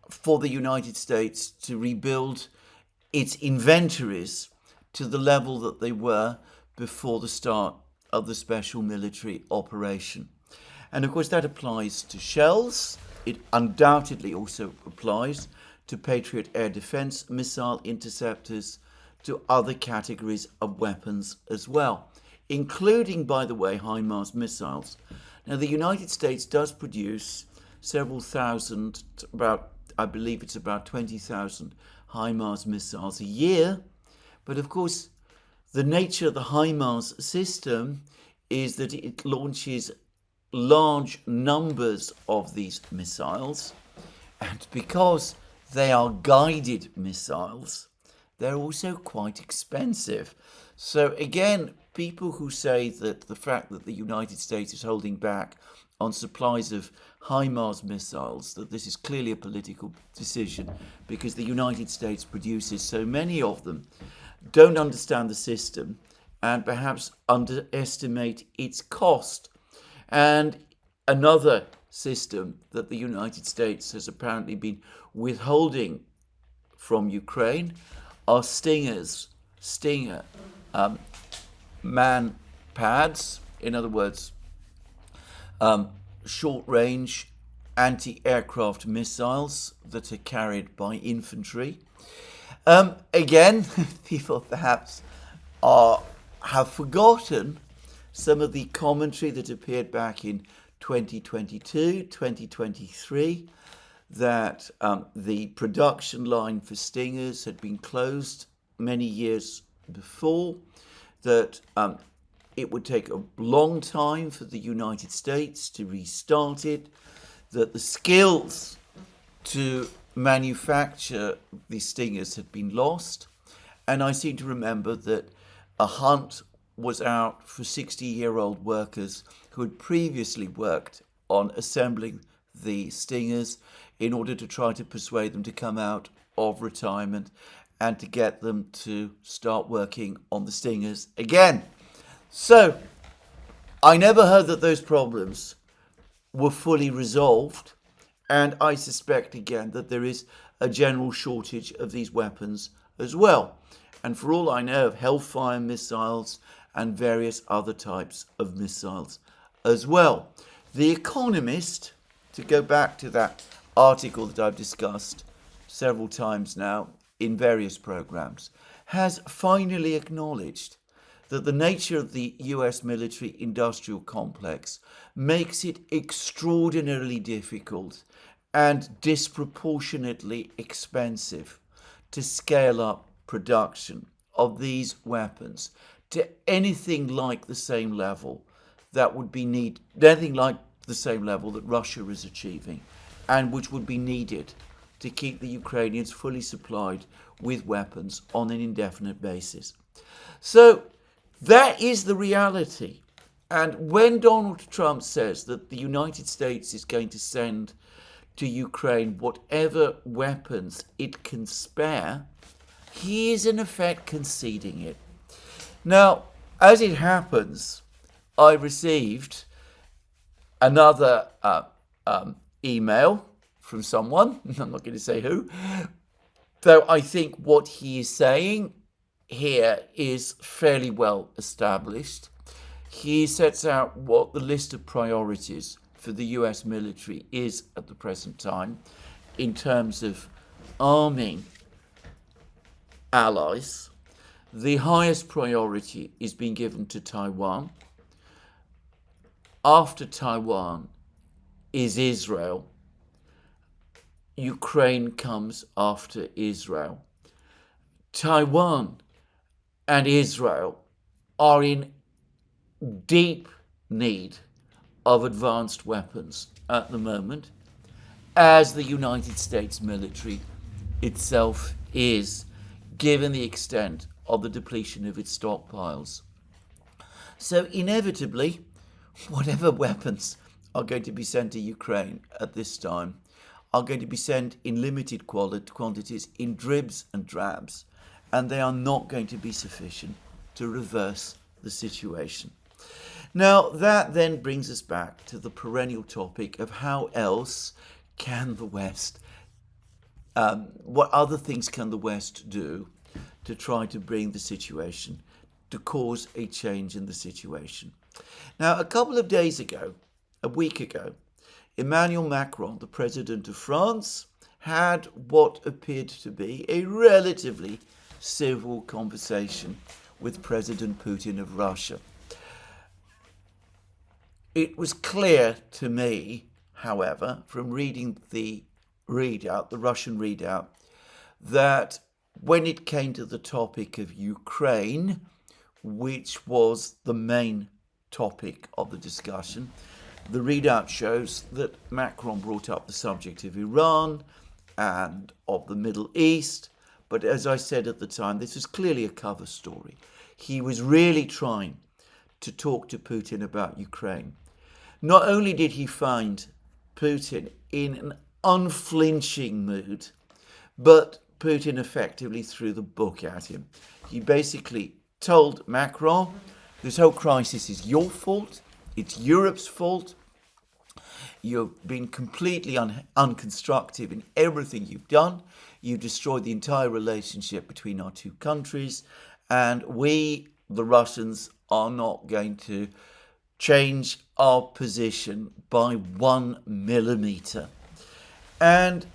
for the United States to rebuild its inventories to the level that they were before the start of the special military operation. And of course that applies to shells. It undoubtedly also applies to Patriot air defense missile interceptors, to other categories of weapons as well, including, by the way, HIMARS missiles. Now, the United States does produce several thousand, I believe it's about 20,000 HIMARS missiles a year. But of course, the nature of the HIMARS system is that it launches large numbers of these missiles. And because they are guided missiles, they're also quite expensive. So again, people who say that the fact that the United States is holding back on supplies of HIMARS missiles, that this is clearly a political decision because the United States produces so many of them, don't understand the system and perhaps underestimate its cost. And another system that the United States has apparently been withholding from Ukraine are Stinger man pads, in other words, short-range anti-aircraft missiles that are carried by infantry. Again, people perhaps have forgotten some of the commentary that appeared back in 2022, 2023, that the production line for Stingers had been closed many years before, that it would take a long time for the United States to restart it, that the skills to manufacture the Stingers had been lost. And I seem to remember that a hunt was out for 60-year-old workers who had previously worked on assembling the Stingers in order to try to persuade them to come out of retirement and to get them to start working on the Stingers again. So I never heard that those problems were fully resolved, and I suspect again that there is a general shortage of these weapons as well. And for all I know, of Hellfire missiles and various other types of missiles as well. The Economist, to go back to that article that I've discussed several times now in various programs, has finally acknowledged that the nature of the US military industrial complex makes it extraordinarily difficult and disproportionately expensive to scale up production of these weapons to anything like the same level that would be anything like the same level that Russia is achieving, and which would be needed to keep the Ukrainians fully supplied with weapons on an indefinite basis. So that is the reality. And when Donald Trump says that the United States is going to send to Ukraine whatever weapons it can spare, he is in effect conceding it. Now, as it happens, I received another email from someone, I'm not going to say who, though I think what he is saying here is fairly well established. He sets out what the list of priorities for the US military is at the present time in terms of arming allies. The highest priority is being given to Taiwan. After Taiwan is Israel. Ukraine comes after Israel. Taiwan and Israel are in deep need of advanced weapons at the moment, as the United States military itself is, given the extent of the depletion of its stockpiles. So inevitably, whatever weapons are going to be sent to Ukraine at this time are going to be sent in limited quantities, in dribs and drabs, and they are not going to be sufficient to reverse the situation. Now, that then brings us back to the perennial topic of how else can the West, what other things can the West do to try to bring the situation, to cause a change in the situation. Now, a couple of days ago, a week ago, Emmanuel Macron, the president of France, had what appeared to be a relatively civil conversation with President Putin of Russia. It was clear to me, however, from reading the readout, the Russian readout, that when it came to the topic of Ukraine, which was the main topic of the discussion, the readout shows that Macron brought up the subject of Iran and of the Middle East. But as I said at the time, this was clearly a cover story. He was really trying to talk to Putin about Ukraine. Not only did he find Putin in an unflinching mood, but Putin effectively threw the book at him. He basically told Macron, this whole crisis is your fault, it's Europe's fault, you've been completely unconstructive in everything you've done, you've destroyed the entire relationship between our two countries, and we, the Russians, are not going to change our position by 1 millimeter. And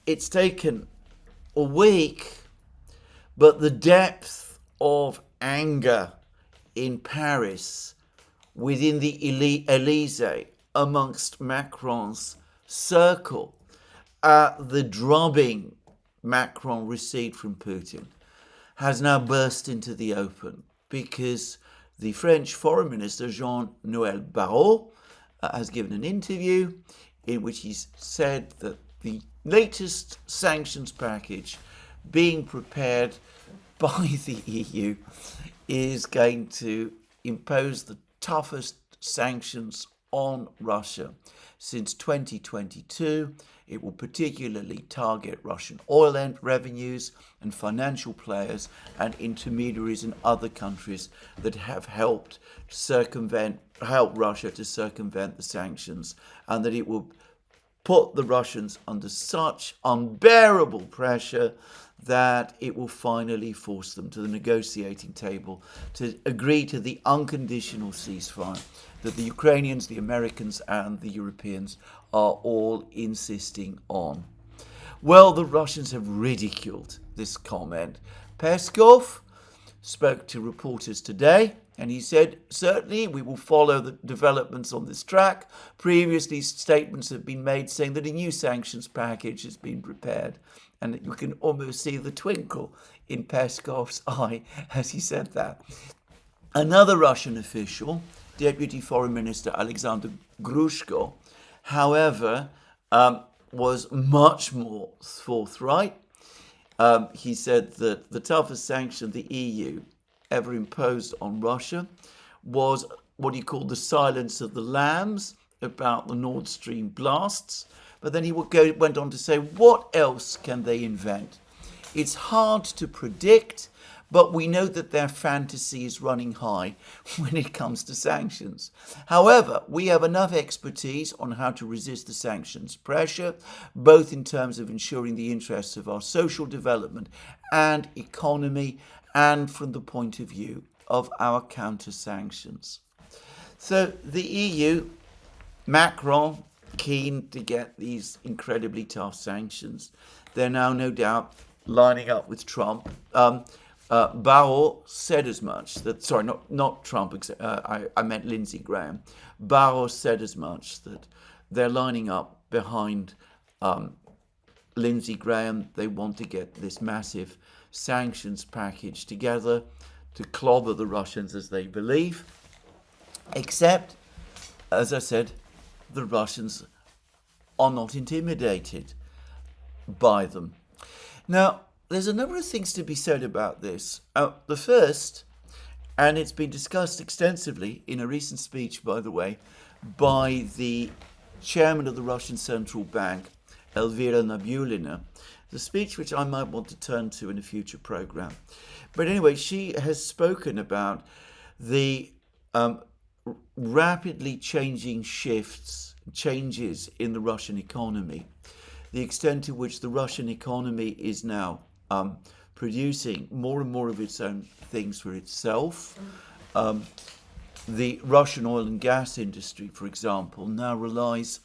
it's taken a week, but the depth of anger in Paris, within the Elysee, amongst Macron's circle, the drubbing Macron received from Putin, has now burst into the open, because the French Foreign Minister Jean-Noël Barrot has given an interview in which he's said that the latest sanctions package being prepared by the EU is going to impose the toughest sanctions on Russia since 2022. It will particularly target Russian oil revenues and financial players and intermediaries in other countries that have helped Russia to circumvent the sanctions, and that it will put the Russians under such unbearable pressure that it will finally force them to the negotiating table to agree to the unconditional ceasefire that the Ukrainians, the Americans, and the Europeans are all insisting on. Well, the Russians have ridiculed this comment. Peskov spoke to reporters today, and he said, certainly we will follow the developments on this track. Previously, statements have been made saying that a new sanctions package has been prepared. And you can almost see the twinkle in Peskov's eye as he said that. Another Russian official, Deputy Foreign Minister Alexander Grushko, however, was much more forthright. He said that the toughest sanction the EU ever imposed on Russia was what he called the silence of the lambs about the Nord Stream blasts. But then he went on to say, what else can they invent? It's hard to predict, but we know that their fantasy is running high when it comes to sanctions. However, we have enough expertise on how to resist the sanctions pressure, both in terms of ensuring the interests of our social development and economy, and from the point of view of our counter-sanctions. So the EU, Macron, keen to get these incredibly tough sanctions. They're now, no doubt, lining up with Trump. Barrot said as much. Not Trump. I meant Lindsey Graham. Barrot said as much, that they're lining up behind Lindsey Graham. They want to get this massive sanctions package together to clobber the Russians, as they believe. Except, as I said, the Russians are not intimidated by them. Now, there's a number of things to be said about this. The first, and it's been discussed extensively in a recent speech, by the way, by the chairman of the Russian Central Bank, Elvira Nabiullina, the speech which I might want to turn to in a future program. But anyway, she has spoken about the rapidly changing changes in the Russian economy, the extent to which the Russian economy is now producing more and more of its own things for itself. The Russian oil and gas industry, for example, now relies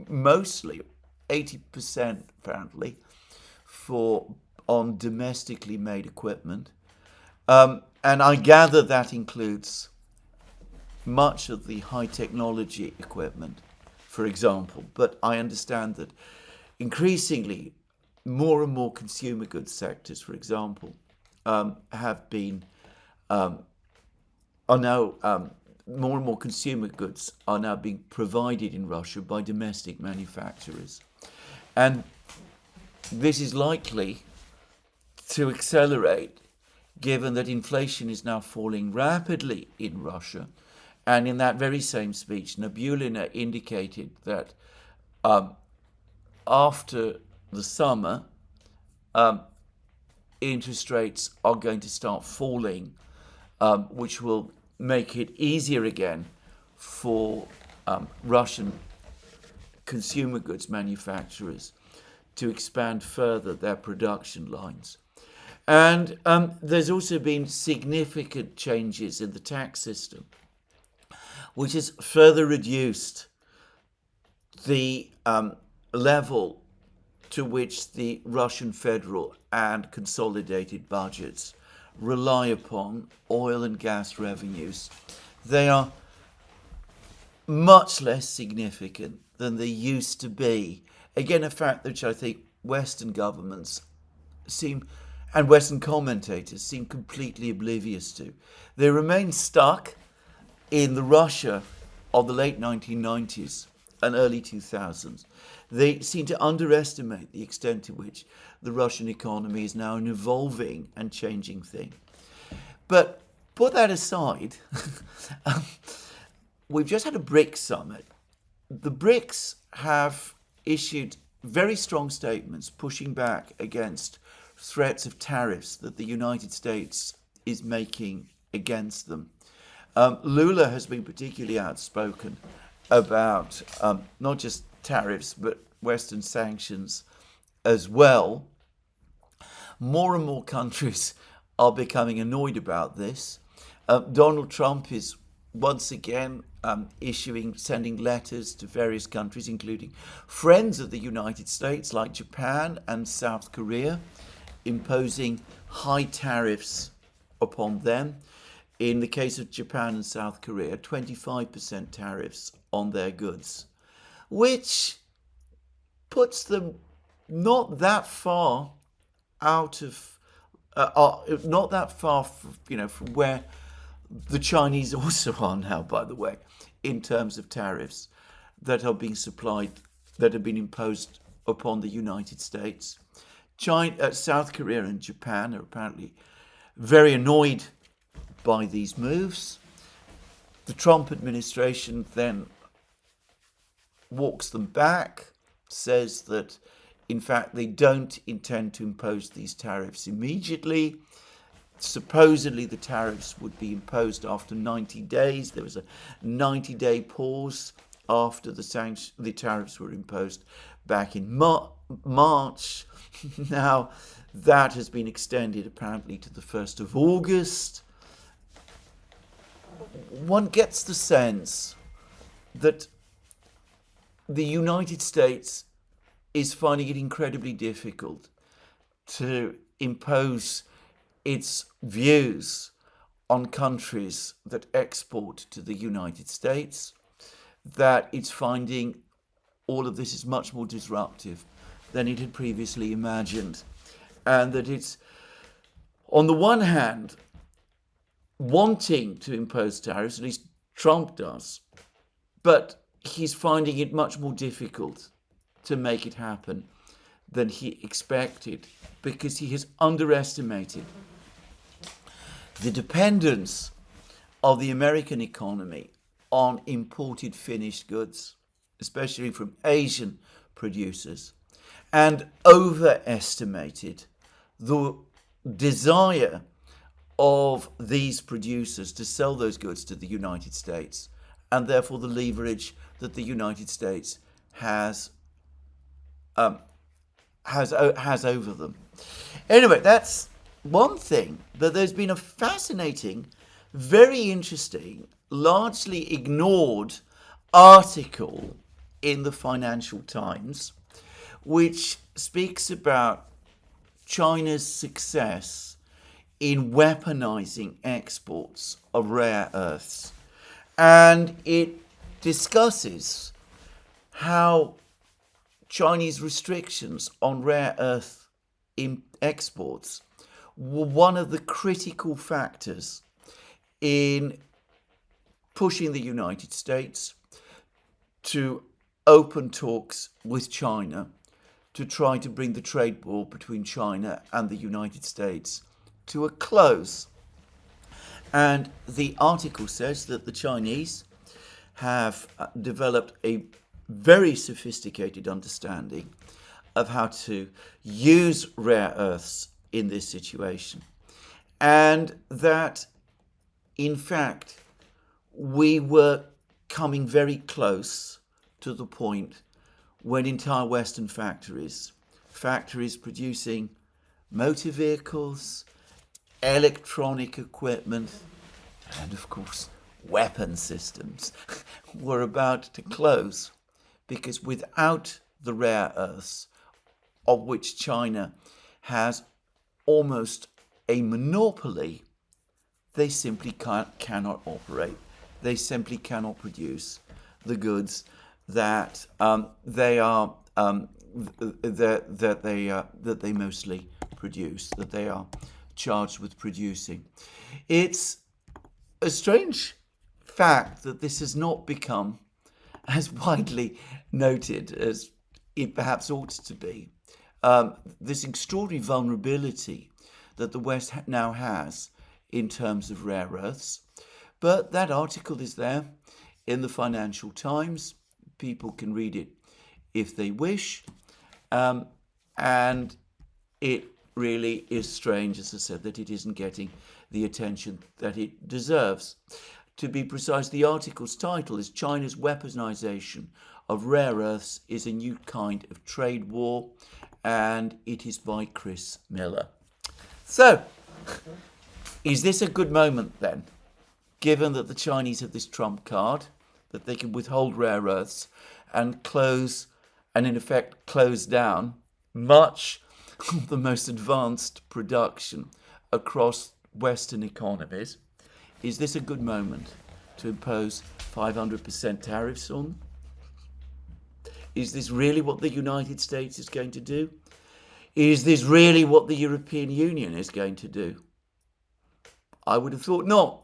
mostly, 80% apparently, on domestically made equipment. And I gather that includes much of the high technology equipment, for example. But I understand that increasingly more and more consumer goods sectors, for example, have been are now more and more consumer goods are now being provided in Russia by domestic manufacturers, and this is likely to accelerate, given that inflation is now falling rapidly in Russia. And in that very same speech, Nabulina indicated that after the summer, interest rates are going to start falling, which will make it easier again for Russian consumer goods manufacturers to expand further their production lines. And there's also been significant changes in the tax system, which has further reduced the level to which the Russian federal and consolidated budgets rely upon oil and gas revenues. They are much less significant than they used to be. Again, a fact which I think Western governments and Western commentators seem completely oblivious to. They remain stuck in the Russia of the late 1990s and early 2000s. They seem to underestimate the extent to which the Russian economy is now an evolving and changing thing. But put that aside, we've just had a BRICS summit. The BRICS have issued very strong statements pushing back against threats of tariffs that the United States is making against them. Lula has been particularly outspoken about not just tariffs, but Western sanctions as well. More and more countries are becoming annoyed about this. Donald Trump is once again sending letters to various countries, including friends of the United States like Japan and South Korea, imposing high tariffs upon them. In the case of Japan and South Korea, 25% tariffs on their goods, which puts them not that far out of, not that far, from where the Chinese also are now, by the way, in terms of tariffs that are being that have been imposed upon the United States. South Korea and Japan are apparently very annoyed by these moves. The Trump administration then walks them back, says that in fact they don't intend to impose these tariffs immediately. Supposedly the tariffs would be imposed after 90 days. There was a 90-day pause after the tariffs were imposed back in March. Now that has been extended apparently to the 1st of August. One gets the sense that the United States is finding it incredibly difficult to impose its views on countries that export to the United States, that it's finding all of this is much more disruptive than it had previously imagined, and that it's, on the one hand, wanting to impose tariffs, at least Trump does, but he's finding it much more difficult to make it happen than he expected, because he has underestimated the dependence of the American economy on imported finished goods, especially from Asian producers, and overestimated the desire of these producers to sell those goods to the United States, and therefore the leverage that the United States has over them. Anyway, that's one thing. But there's been a fascinating, very interesting, largely ignored article in the Financial Times, which speaks about China's success in weaponizing exports of rare earths. And it discusses how Chinese restrictions on rare earth exports were one of the critical factors in pushing the United States to open talks with China to try to bring the trade war between China and the United States to a close. And the article says that the Chinese have developed a very sophisticated understanding of how to use rare earths in this situation. And that, in fact, we were coming very close to the point when entire Western factories producing motor vehicles, electronic equipment, and of course weapon systems were about to close, because without the rare earths, of which China has almost a monopoly, they simply cannot operate. They simply cannot produce the goods that they mostly produce, that they are charged with producing. It's a strange fact that this has not become as widely noted as it perhaps ought to be. This extraordinary vulnerability that the West now has in terms of rare earths. But that article is there in the Financial Times. People can read it if they wish. And it really is strange, as I said, that it isn't getting the attention that it deserves. To be precise, the article's title is China's Weaponization of Rare Earths is a New Kind of Trade War, and it is by Chris Miller. So, is this a good moment then, given that the Chinese have this trump card, that they can withhold rare earths and close, and in effect close down much of the most advanced production across Western economies? Is this a good moment to impose 500% tariffs on them? Is this really what the United States is going to do? Is this really what the European Union is going to do? I would have thought not.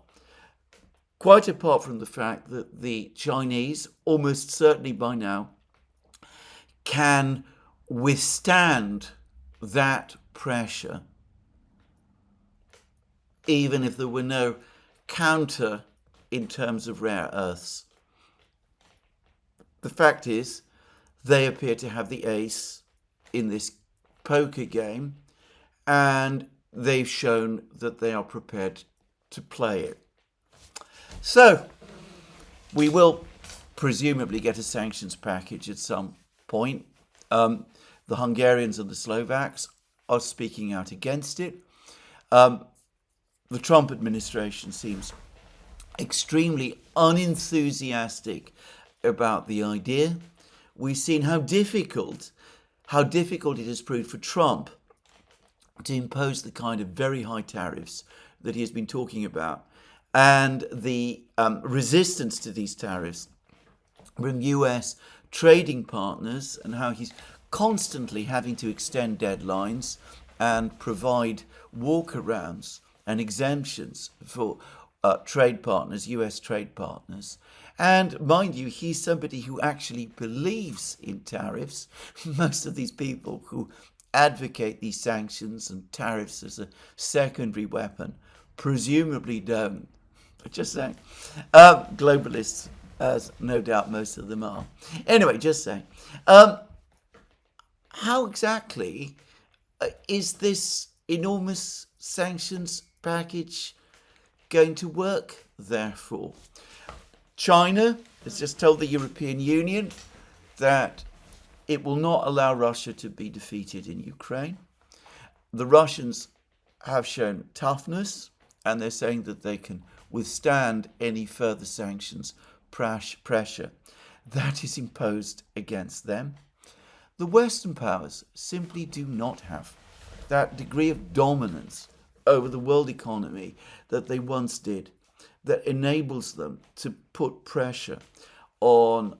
Quite apart from the fact that the Chinese, almost certainly by now, can withstand that pressure, even if there were no counter in terms of rare earths. The fact is, they appear to have the ace in this poker game, and they've shown that they are prepared to play it. So, we will presumably get a sanctions package at some point. The Hungarians and the Slovaks are speaking out against it. The Trump administration seems extremely unenthusiastic about the idea. We've seen how difficult it has proved for Trump to impose the kind of very high tariffs that he has been talking about, and the resistance to these tariffs from US trading partners, and how he's constantly having to extend deadlines and provide walkarounds and exemptions for trade partners, US trade partners. And mind you, he's somebody who actually believes in tariffs. Most of these people who advocate these sanctions and tariffs as a secondary weapon presumably don't. But just saying. Globalists, as no doubt most of them are. Anyway, just saying. How exactly is this enormous sanctions package going to work, therefore? China has just told the European Union that it will not allow Russia to be defeated in Ukraine. The Russians have shown toughness, and they're saying that they can withstand any further sanctions pressure that is imposed against them. The Western powers simply do not have that degree of dominance over the world economy that they once did, that enables them to put pressure on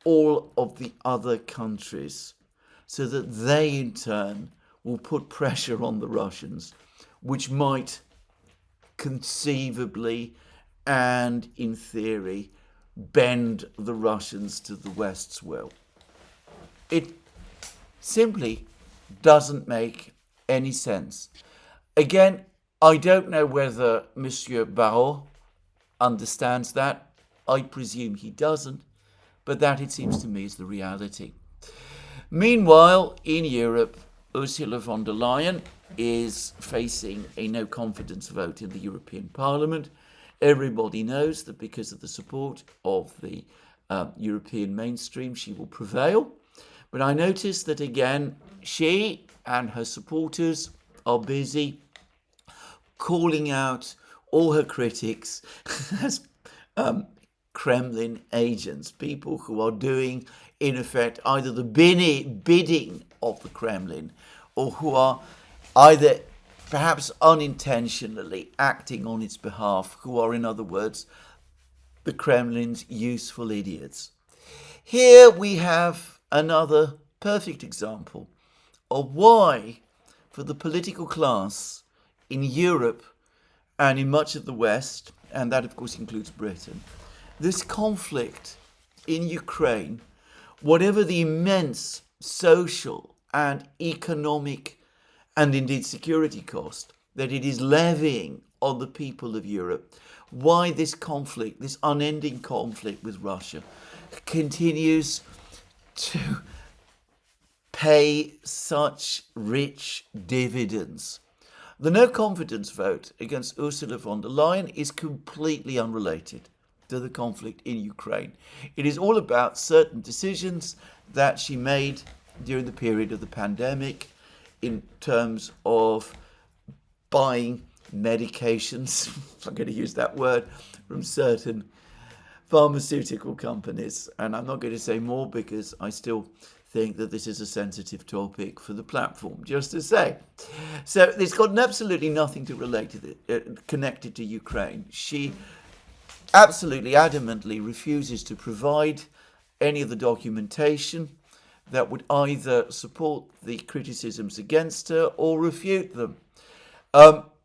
all of the other countries so that they in turn will put pressure on the Russians, which might conceivably and in theory bend the Russians to the West's will. It simply doesn't make any sense. Again, I don't know whether Monsieur Barrot understands that. I presume he doesn't, but that, it seems to me, is the reality. Meanwhile, in Europe, Ursula von der Leyen is facing a no-confidence vote in the European Parliament. Everybody knows that because of the support of the European mainstream, she will prevail. But I notice that, again, she and her supporters are busy calling out all her critics as Kremlin agents, people who are doing, in effect, either the bidding of the Kremlin or who are either perhaps unintentionally acting on its behalf, who are, in other words, the Kremlin's useful idiots. Here we have another perfect example of why, for the political class in Europe and in much of the West, and that of course includes Britain, this conflict in Ukraine, whatever the immense social and economic and indeed security cost that it is levying on the people of Europe, why this conflict, this unending conflict with Russia, continues to pay such rich dividends. The no confidence vote against Ursula von der Leyen is completely unrelated to the conflict in Ukraine. It is all about certain decisions that she made during the period of the pandemic in terms of buying medications, if I'm going to use that word, from certain pharmaceutical companies. And I'm not going to say more because I still think that this is a sensitive topic for the platform, just to say. So it's got absolutely nothing to relate to connected to Ukraine. She absolutely adamantly refuses to provide any of the documentation that would either support the criticisms against her or refute them.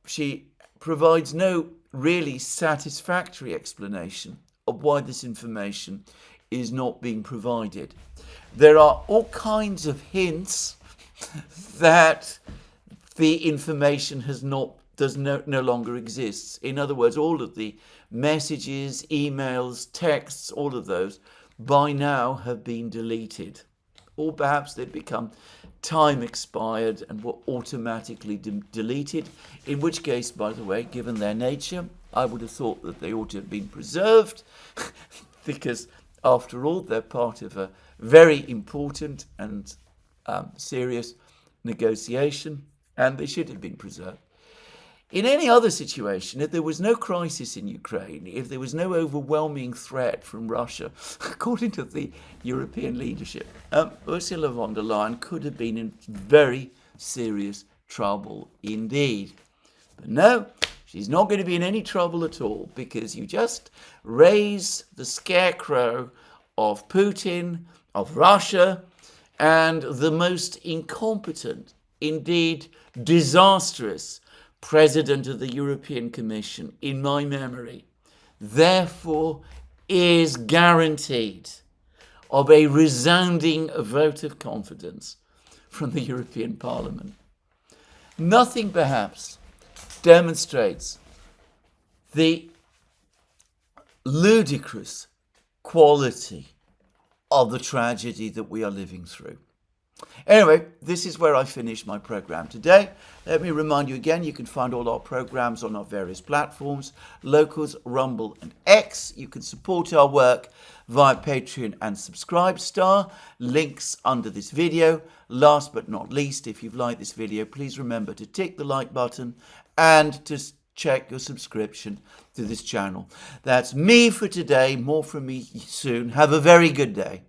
She provides no really satisfactory explanation of why this information is not being provided. There are all kinds of hints that the information no longer exists. In other words, all of the messages, emails, texts, all of those by now have been deleted. Or perhaps they've become time expired and were automatically deleted, in which case, by the way, given their nature, I would have thought that they ought to have been preserved because, after all, they're part of a very important and serious negotiation, and they should have been preserved. In any other situation, if there was no crisis in Ukraine, if there was no overwhelming threat from Russia, according to the European leadership, Ursula von der Leyen could have been in very serious trouble indeed. But no, she's not going to be in any trouble at all, because you just raise the scarecrow of Putin, of Russia, and the most incompetent, indeed disastrous, President of the European Commission, in my memory, therefore is guaranteed of a resounding vote of confidence from the European Parliament. Nothing perhaps demonstrates the ludicrous quality of the tragedy that we are living through. Anyway, this is where I finish my program today. Let me remind you again, you can find all our programs on our various platforms, Locals, Rumble and X. You can support our work via Patreon and Subscribestar. Links under this video. Last but not least, if you've liked this video, please remember to tick the like button and to check your subscription to this channel. That's me for today. More from me soon. Have a very good day.